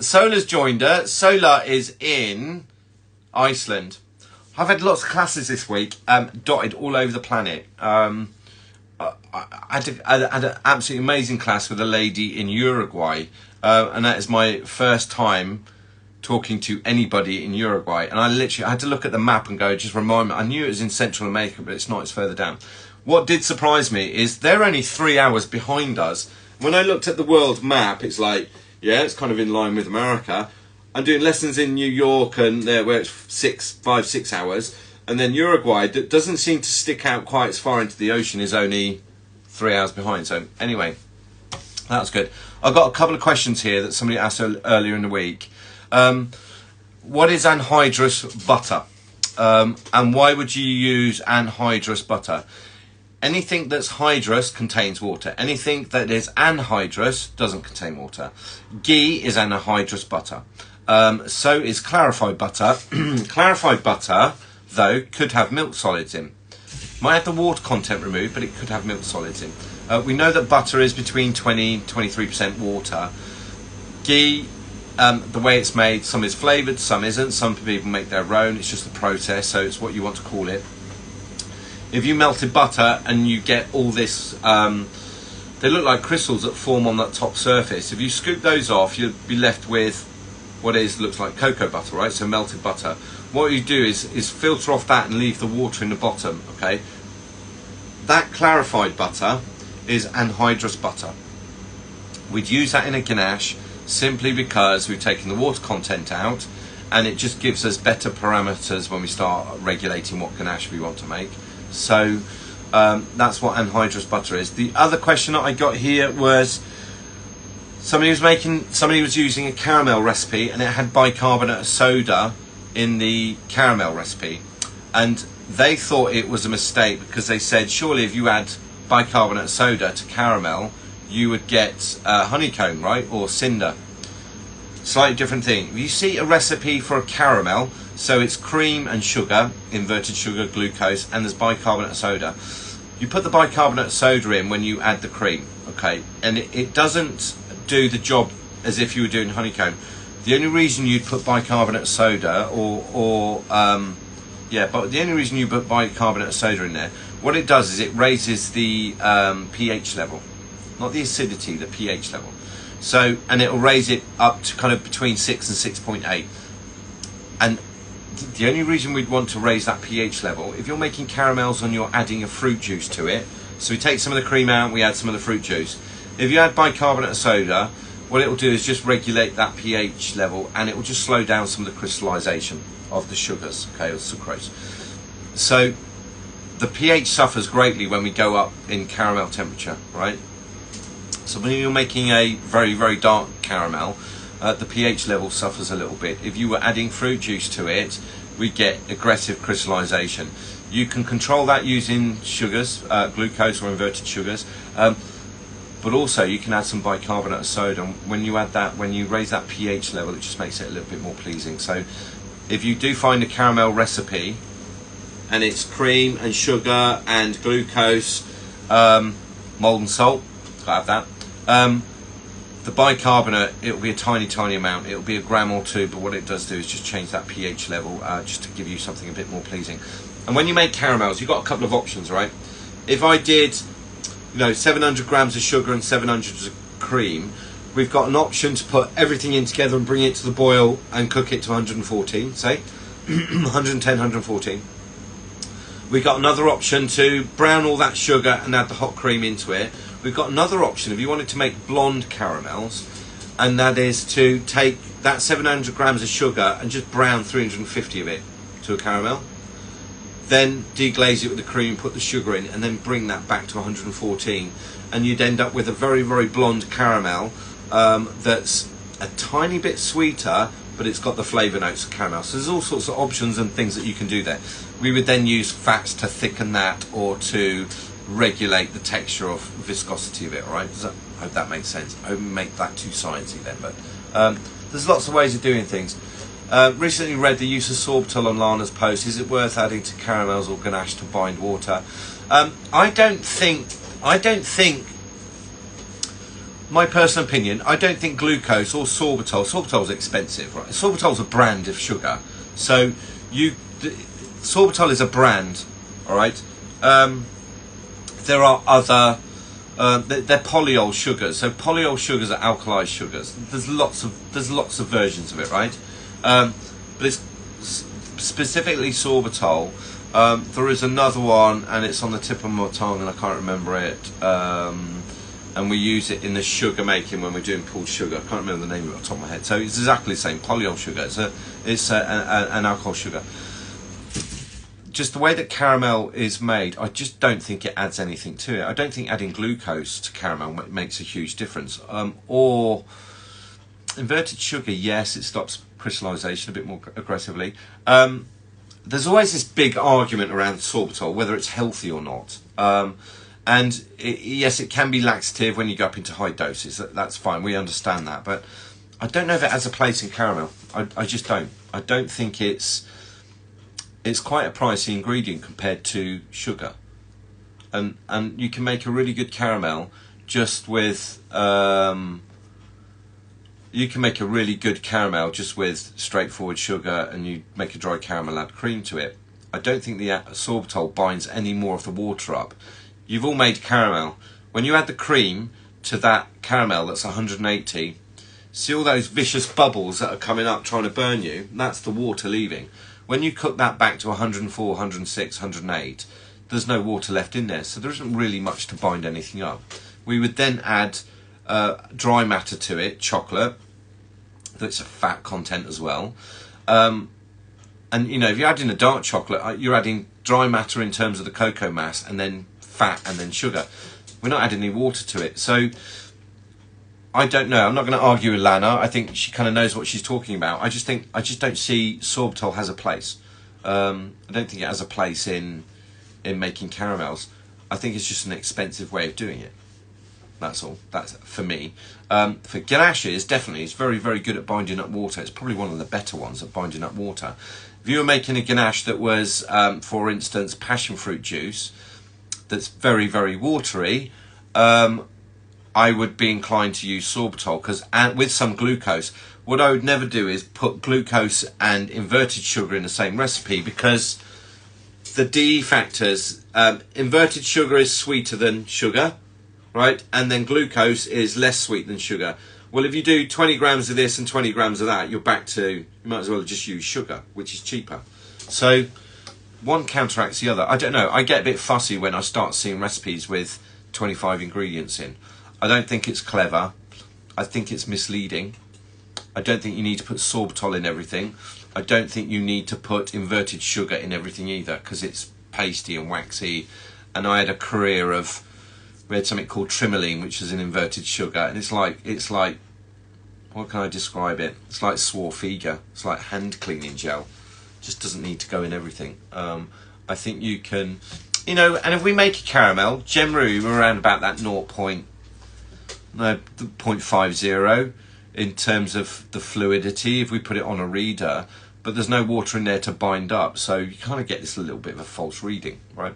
Speaker 1: Sola's joined her. Sola is in Iceland. I've had lots of classes this week, dotted all over the planet. I had an absolutely amazing class with a lady in Uruguay, and that is my first time talking to anybody in Uruguay. And I had to look at the map and go, just remind me. I knew it was in Central America, but it's not, it's further down. What did surprise me is they're only 3 hours behind us. When I looked at the world map, it's like, yeah, it's kind of in line with America. I'm doing lessons in New York and where it's 5, 6 hours, and then Uruguay doesn't seem to stick out quite as far into the ocean, is only 3 hours behind. So anyway, that's good. I've got a couple of questions here that somebody asked earlier in the week. What is anhydrous butter, and why would you use anhydrous butter? Anything that's hydrous contains water. Anything that is anhydrous doesn't contain water. Ghee is anhydrous butter. So is clarified butter. Clarified butter, though, could have milk solids in. Might have the water content removed, but it could have milk solids in. We know that butter is between 20 and 23% water. Ghee, the way it's made, some is flavoured, some isn't. Some people make their own. It's just the process, so it's what you want to call it. If you melted butter and you get all this, they look like crystals that form on that top surface. If you scoop those off, you'll be left with what looks like cocoa butter, right? So melted butter. What you do is filter off that and leave the water in the bottom, okay? That clarified butter is anhydrous butter. We'd use that in a ganache simply because we've taken the water content out, and it just gives us better parameters when we start regulating what ganache we want to make. So that's what anhydrous butter is. The other question that I got here was somebody was using a caramel recipe, and it had bicarbonate of soda in the caramel recipe, and they thought it was a mistake because they said surely if you add bicarbonate of soda to caramel you would get honeycomb, right, or cinder. Slightly different thing. If you see a recipe for a caramel, so it's cream and sugar, inverted sugar, glucose, and there's bicarbonate of soda. You put the bicarbonate of soda in when you add the cream, okay, and it doesn't do the job as if you were doing honeycomb. The only reason you'd put bicarbonate of soda but the only reason you put bicarbonate of soda in there, what it does is it raises the pH level, not the acidity, the pH level. So, and it will raise it up to kind of between 6 and 6.8. And the only reason we'd want to raise that pH level, if you're making caramels and you're adding a fruit juice to it, so we take some of the cream out and we add some of the fruit juice. If you add bicarbonate of soda, what it will do is just regulate that pH level, and it will just slow down some of the crystallization of the sugars, okay, or sucrose. So the pH suffers greatly when we go up in caramel temperature, right? So when you're making a very, very dark caramel, the pH level suffers a little bit. If you were adding fruit juice to it, we get aggressive crystallization. You can control that using sugars, glucose or inverted sugars, but also you can add some bicarbonate of soda. And when you add that, when you raise that pH level, it just makes it a little bit more pleasing. So if you do find a caramel recipe and it's cream and sugar and glucose, molten salt, gotta have that. The bicarbonate, it'll be a tiny, tiny amount. It'll be a gram or two, but what it does do is just change that pH level, just to give you something a bit more pleasing. And when you make caramels, you've got a couple of options, right? If I did, 700 grams of sugar and 700 cream, we've got an option to put everything in together and bring it to the boil and cook it to 114, say, 110, 114. We've got another option to brown all that sugar and add the hot cream into it. We've got another option if you wanted to make blonde caramels, and that is to take that 700 grams of sugar and just brown 350 of it to a caramel. Then deglaze it with the cream, put the sugar in, and then bring that back to 114. And you'd end up with a very, very blonde caramel that's a tiny bit sweeter, but it's got the flavour notes of caramel. So there's all sorts of options and things that you can do there. We would then use fats to thicken that or to regulate the texture of viscosity of it, all right? I hope that makes sense. I hope we make that too sciencey then, but there's lots of ways of doing things. Recently read the use of sorbitol on Lana's post. Is it worth adding to caramels or ganache to bind water? I don't think, my personal opinion, I don't think glucose or sorbitol's expensive, right? Sorbitol's a brand of sugar. So sorbitol is a brand, all right? There are other, they're polyol sugars. So polyol sugars are alkalized sugars. There's lots of versions of it, right? But it's specifically sorbitol. There is another one, and it's on the tip of my tongue, and I can't remember it. And we use it in the sugar making when we're doing pulled sugar. I can't remember the name of it off the top of my head. So it's exactly the same, polyol sugar. It's an alcohol sugar. Just the way that caramel is made, I just don't think it adds anything to it. I don't think adding glucose to caramel makes a huge difference. Or inverted sugar, yes, it stops crystallization a bit more aggressively. There's always this big argument around sorbitol, whether it's healthy or not. Yes, it can be laxative when you go up into high doses. That's fine, we understand that. But I don't know if it has a place in caramel. I just don't. I don't think it's quite a pricey ingredient compared to sugar. And you can make a really good caramel just with... you can make a really good caramel just with straightforward sugar, and you make a dry caramel, add cream to it. I don't think the sorbitol binds any more of the water up. You've all made caramel. When you add the cream to that caramel that's 180, see all those vicious bubbles that are coming up trying to burn you? That's the water leaving. When you cook that back to 104, 106, 108, there's no water left in there, so there isn't really much to bind anything up. We would then add dry matter to it, chocolate. That's a fat content as well. And you know, if you're adding a dark chocolate, you're adding dry matter in terms of the cocoa mass, and then fat, and then sugar. We're not adding any water to it. So I don't know. I'm not going to argue with Lana. I think she kind of knows what she's talking about. I just don't see sorbitol has a place. I don't think it has a place in making caramels. I think it's just an expensive way of doing it. That's all. That's for me. For ganaches, definitely, it's very, very good at binding up water. It's probably one of the better ones at binding up water. If you were making a ganache that was, for instance, passion fruit juice, that's very, very watery, I would be inclined to use sorbitol, because with some glucose, what I would never do is put glucose and inverted sugar in the same recipe, because the DE factors, inverted sugar is sweeter than sugar, right? And then glucose is less sweet than sugar. Well, if you do 20 grams of this and 20 grams of that, you're back to, you might as well just use sugar, which is cheaper. So one counteracts the other. I don't know. I get a bit fussy when I start seeing recipes with 25 ingredients in. I don't think it's clever. I think it's misleading. I don't think you need to put sorbitol in everything. I don't think you need to put inverted sugar in everything either, because it's pasty and waxy. And I had a career of, we had something called trimoline, which is an inverted sugar, and it's like, what can I describe it? It's like Swarfiga. It's like hand cleaning gel. Just doesn't need to go in everything. I think you can, you know, and if we make a caramel, generally we're around about that 0.50 in terms of the fluidity if we put it on a reader, but there's no water in there to bind up, so you kind of get this a little bit of a false reading, right?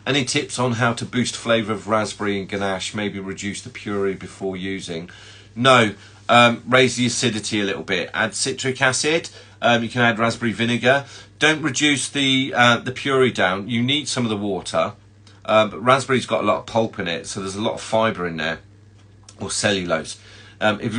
Speaker 1: Any tips on how to boost flavour of raspberry and ganache? Maybe reduce the puree before using? No, raise the acidity a little bit. Add citric acid. You can add raspberry vinegar. Don't reduce the puree down. You need some of the water, but raspberry's got a lot of pulp in it, so there's a lot of fibre in there. or cellulose. If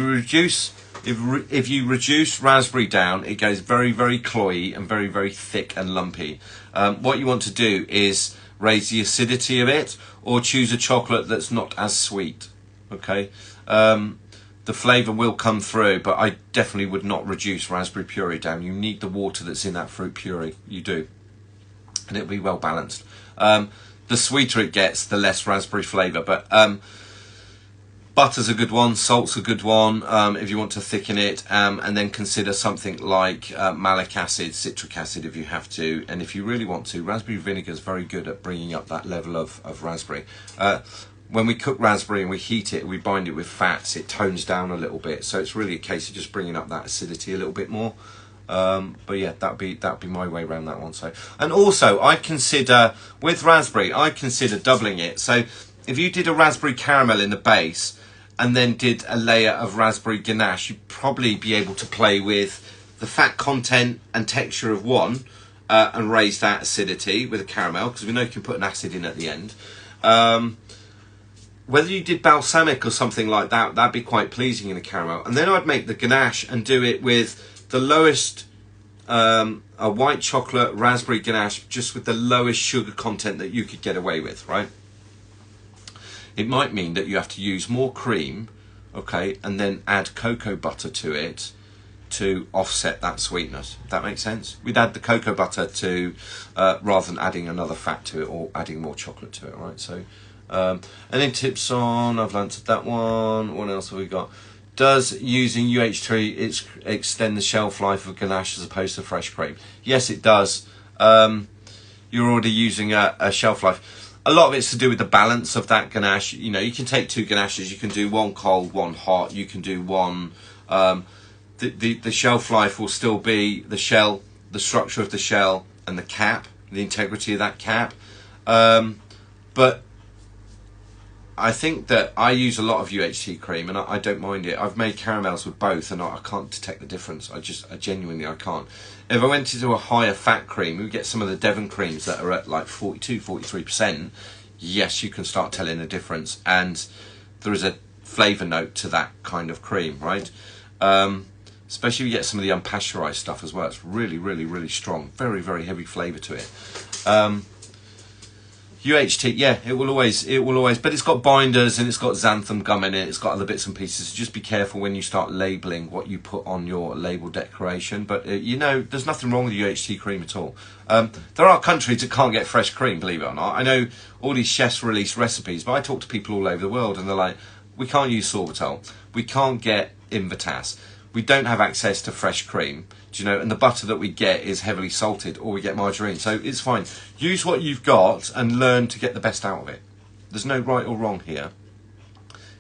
Speaker 1: you reduce raspberry down, it goes very, very cloyy and very, very thick and lumpy. What you want to do is raise the acidity of it, or choose a chocolate that's not as sweet. Okay, the flavour will come through, but I definitely would not reduce raspberry puree down. You need the water that's in that fruit puree. You do, and it'll be well balanced. The sweeter it gets, the less raspberry flavour. But butter's a good one, salt's a good one if you want to thicken it, and then consider something like malic acid, citric acid if you have to, and if you really want to, raspberry vinegar is very good at bringing up that level of raspberry. When we cook raspberry and we heat it, we bind it with fats, it tones down a little bit, so it's really a case of just bringing up that acidity a little bit more. But yeah, that'd be my way around that one. So, and also I consider with raspberry, I consider doubling it. So if you did a raspberry caramel in the base and then did a layer of raspberry ganache, you'd probably be able to play with the fat content and texture of one and raise that acidity with a caramel, because we know you can put an acid in at the end. Whether you did balsamic or something like that, that'd be quite pleasing in a caramel. And then I'd make the ganache and do it with the lowest, a white chocolate raspberry ganache, just with the lowest sugar content that you could get away with, right? It might mean that you have to use more cream, okay, and then add cocoa butter to it to offset that sweetness. If that makes sense? We'd add the cocoa butter to, rather than adding another fat to it or adding more chocolate to it, right? So, and then tips on, I've answered that one. What else have we got? Does using UHT extend the shelf life of ganache as opposed to fresh cream? Yes, it does. You're already using a shelf life. A lot of it's to do with the balance of that ganache. You know, you can take two ganaches, you can do one cold, one hot, you can do one, the shelf life will still be the shell, the structure of the shell and the cap, the integrity of that cap. But I think that I use a lot of UHT cream and I don't mind it. I've made caramels with both and I can't detect the difference. I genuinely can't. If I went into a higher fat cream, we get some of the Devon creams that are at like 42, 43%. Yes, you can start telling the difference. And there is a flavour note to that kind of cream, right? Especially if you get some of the unpasteurised stuff as well. It's really, really, really strong. Very, very heavy flavour to it. UHT, yeah, it will always, but it's got binders and it's got xanthan gum in it. It's got other bits and pieces. So just be careful when you start labelling what you put on your label decoration. But you know, there's nothing wrong with UHT cream at all. There are countries that can't get fresh cream, believe it or not. I know all these chefs release recipes, but I talk to people all over the world and they're like, we can't use sorbitol, we can't get Invitas, we don't have access to fresh cream. You know, and the butter that we get is heavily salted, or we get margarine, so it's fine. Use what you've got and learn to get the best out of it. There's no right or wrong here.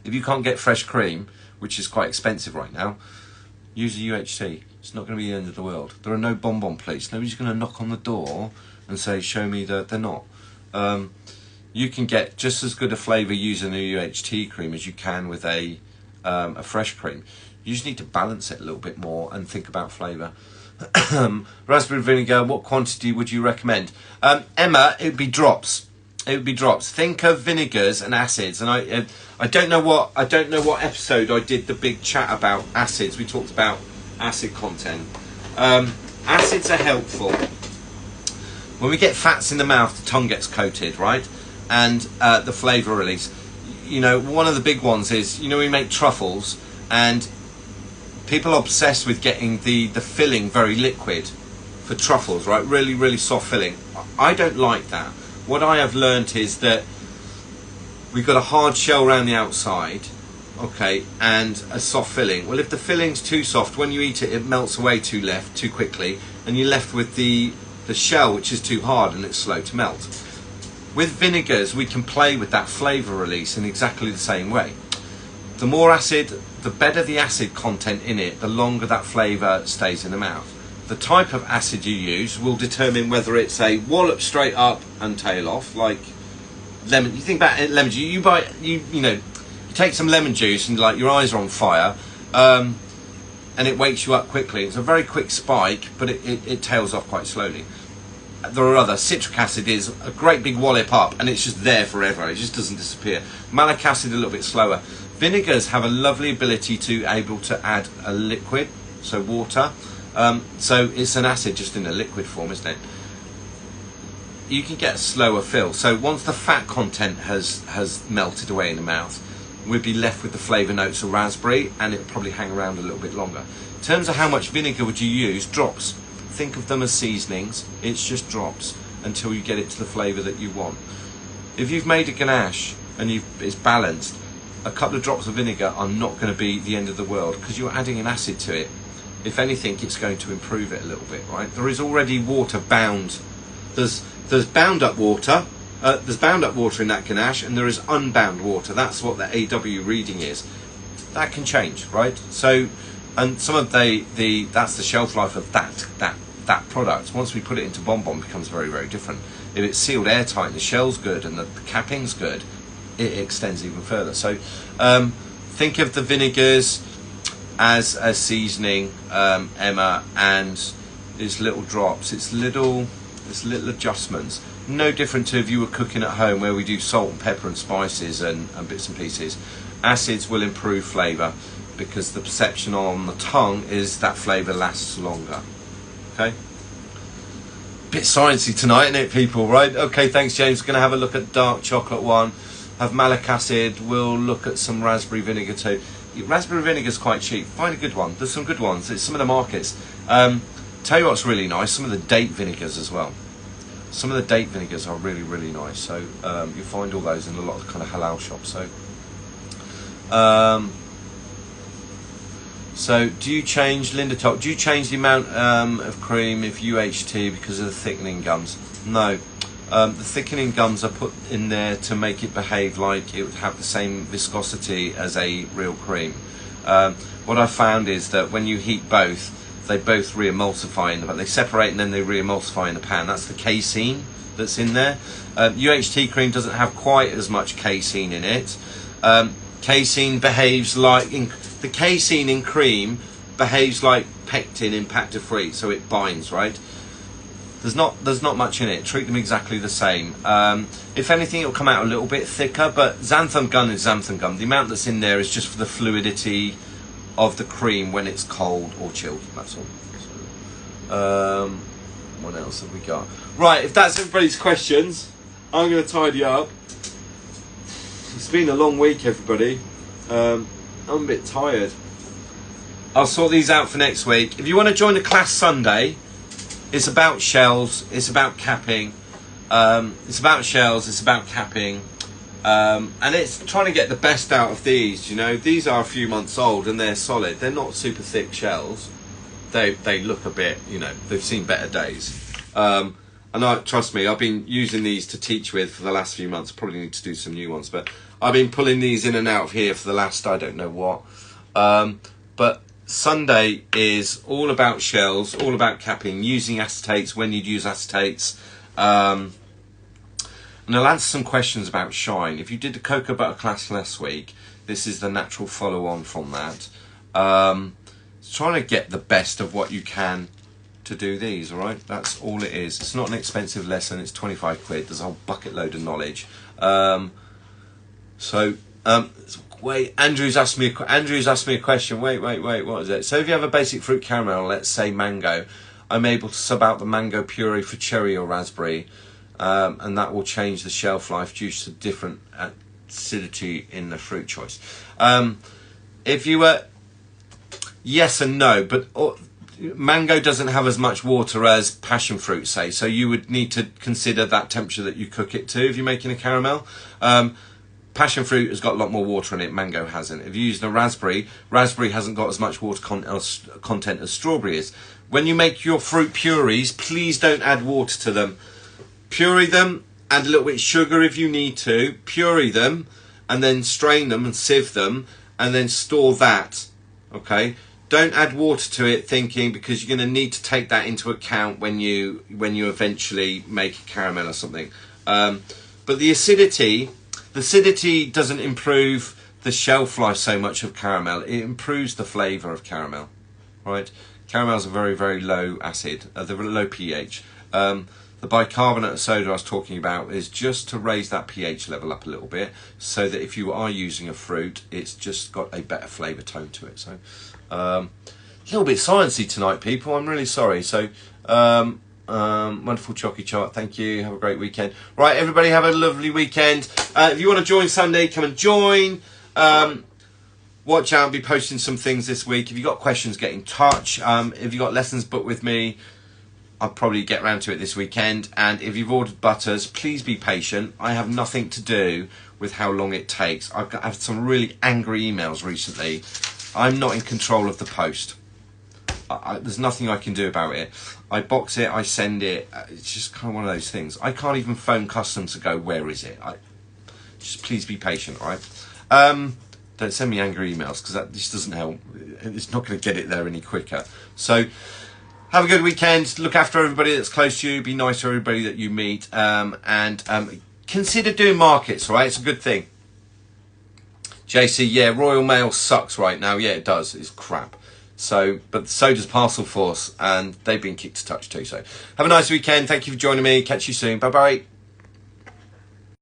Speaker 1: If you can't get fresh cream, which is quite expensive right now, use a UHT. It's not going to be the end of the world. There are no bonbon plates. Nobody's going to knock on the door and say, show me that they're not. You can get just as good a flavour using a UHT cream as you can with a fresh cream. You just need to balance it a little bit more and think about flavour. Raspberry vinegar, what quantity would you recommend? Emma, it would be drops. It would be drops. Think of vinegars and acids. And I don't know what episode I did the big chat about acids. We talked about acid content. Acids are helpful. When we get fats in the mouth, the tongue gets coated, right? And the flavour release. You know, one of the big ones is, you know, we make truffles and people are obsessed with getting the filling very liquid for truffles, right? Really, really soft filling. I don't like that. What I have learnt is that we've got a hard shell around the outside, okay, and a soft filling. Well, if the filling's too soft, when you eat it, it melts away too quickly, and you're left with the shell, which is too hard and it's slow to melt. With vinegars, we can play with that flavour release in exactly the same way. The more acid, the better the acid content in it, the longer that flavour stays in the mouth. The type of acid you use will determine whether it's a wallop straight up and tail off, like lemon. You think about it, lemon juice. You take some lemon juice and like your eyes are on fire, and it wakes you up quickly. It's a very quick spike, but it tails off quite slowly. There are other. Citric acid is a great big wallop up and it's just there forever. It just doesn't disappear. Malic acid a little bit slower. Vinegars have a lovely ability to able to add a liquid, so water. So it's an acid just in a liquid form, isn't it? You can get a slower fill. So once the fat content has melted away in the mouth, we'd be left with the flavour notes of raspberry, and it'll probably hang around a little bit longer. In terms of how much vinegar would you use, drops. Think of them as seasonings. It's just drops until you get it to the flavour that you want. If you've made a ganache and it's balanced, a couple of drops of vinegar are not going to be the end of the world, because you're adding an acid to it. If anything, it's going to improve it a little bit, right? There is already water bound. There's bound up water. There's bound up water in that ganache, and there is unbound water. That's what the AW reading is. That can change, right? So, and some of that's the shelf life of that product. Once we put it into bonbon, it becomes very, very different. If it's sealed airtight and the shell's good and the capping's good, it extends even further. So think of the vinegars as a seasoning, Emma, and it's little drops, it's little adjustments. No different to if you were cooking at home, where we do salt and pepper and spices and bits and pieces. Acids will improve flavour, because the perception on the tongue is that flavour lasts longer. Okay? Bit sciencey tonight, isn't it, people, right? Okay, thanks, James. Going to have a look at dark chocolate one. Have malic acid. We'll look at some raspberry vinegar too. Raspberry vinegar is quite cheap. Find a good one. There's some good ones. It's some of the markets. Tell you what's really nice, some of the date vinegars as well. Some of the date vinegars are really, really nice. So you'll find all those in a lot of kind of halal shops. So do you change, Linda Top, do you change the amount of cream if UHT because of the thickening gums? No. The thickening gums are put in there to make it behave like it would have the same viscosity as a real cream. What I found is that when you heat both, they both re-emulsify but they separate and then they re-emulsify in the pan. That's the casein that's in there. UHT cream doesn't have quite as much casein in it. Casein behaves like the casein in cream behaves like pectin in Pacta-Free, so it binds, right? There's not much in it. Treat them exactly the same. If anything, it'll come out a little bit thicker, but xanthan gum is xanthan gum. The amount that's in there is just for the fluidity of the cream when it's cold or chilled. That's all. So, what else have we got? Right, if that's everybody's questions, I'm going to tidy up. It's been a long week, everybody. I'm a bit tired. I'll sort these out for next week. If you want to join the class Sunday, it's about shells, it's about capping, it's about shells, it's about capping, and it's trying to get the best out of these. You know, these are a few months old and they're solid. They're not super thick shells. They look a bit, you know, they've seen better days. And trust me, I've been using these to teach with for the last few months. Probably need to do some new ones, but I've been pulling these in and out of here for the last I don't know what. But Sunday is all about shells, all about capping, using acetates when you'd use acetates. And I'll answer some questions about shine. If you did the cocoa butter class last week, this is the natural follow-on from that. Trying to get the best of what you can to do these, all right? That's all it is. It's not an expensive lesson. It's 25 quid. There's a whole bucket load of knowledge. Wait, Andrew's asked me a question. Wait, what is it? So if you have a basic fruit caramel, let's say mango, I'm able to sub out the mango puree for cherry or raspberry, and that will change the shelf life due to different acidity in the fruit choice. If you were, yes and no, but mango doesn't have as much water as passion fruit, say, so you would need to consider that temperature that you cook it to if you're making a caramel. Passion fruit has got a lot more water in it, mango hasn't. If you use the raspberry hasn't got as much water content as strawberry is. When you make your fruit purees, please don't add water to them. Puree them, add a little bit of sugar if you need to, puree them, and then strain them and sieve them, and then store that, okay? Don't add water to it thinking, because you're going to need to take that into account when you eventually make a caramel or something. But the acidity doesn't improve the shelf life so much of caramel. It improves the flavour of caramel, right? Caramels are very, very low acid, they're low pH. The bicarbonate of soda I was talking about is just to raise that pH level up a little bit, so that if you are using a fruit, it's just got a better flavour tone to it. So a little bit sciencey tonight, people. I'm really sorry. So wonderful Chocy chart. Thank you. Have a great weekend. Right, everybody, have a lovely weekend. If you want to join Sunday, come and join. Watch out, I'll be posting some things this week. If you've got questions, get in touch. If you've got lessons booked with me, I'll probably get round to it this weekend. And if you've ordered butters, please be patient. I have nothing to do with how long it takes. I've had some really angry emails recently. I'm not in control of the post. There's nothing I can do about it. I box it, I send it. It's just kind of one of those things. I can't even phone customs to go, where is it? Just please be patient, all right? Don't send me angry emails, because that just doesn't help. It's not going to get it there any quicker. So have a good weekend. Look after everybody that's close to you. Be nice to everybody that you meet. And consider doing markets, all right? It's a good thing. JC, yeah, Royal Mail sucks right now. Yeah, it does. It's crap. So, but so does Parcel Force, and they've been kicked to touch too. So have a nice weekend. Thank you for joining me. Catch you soon. Bye-bye.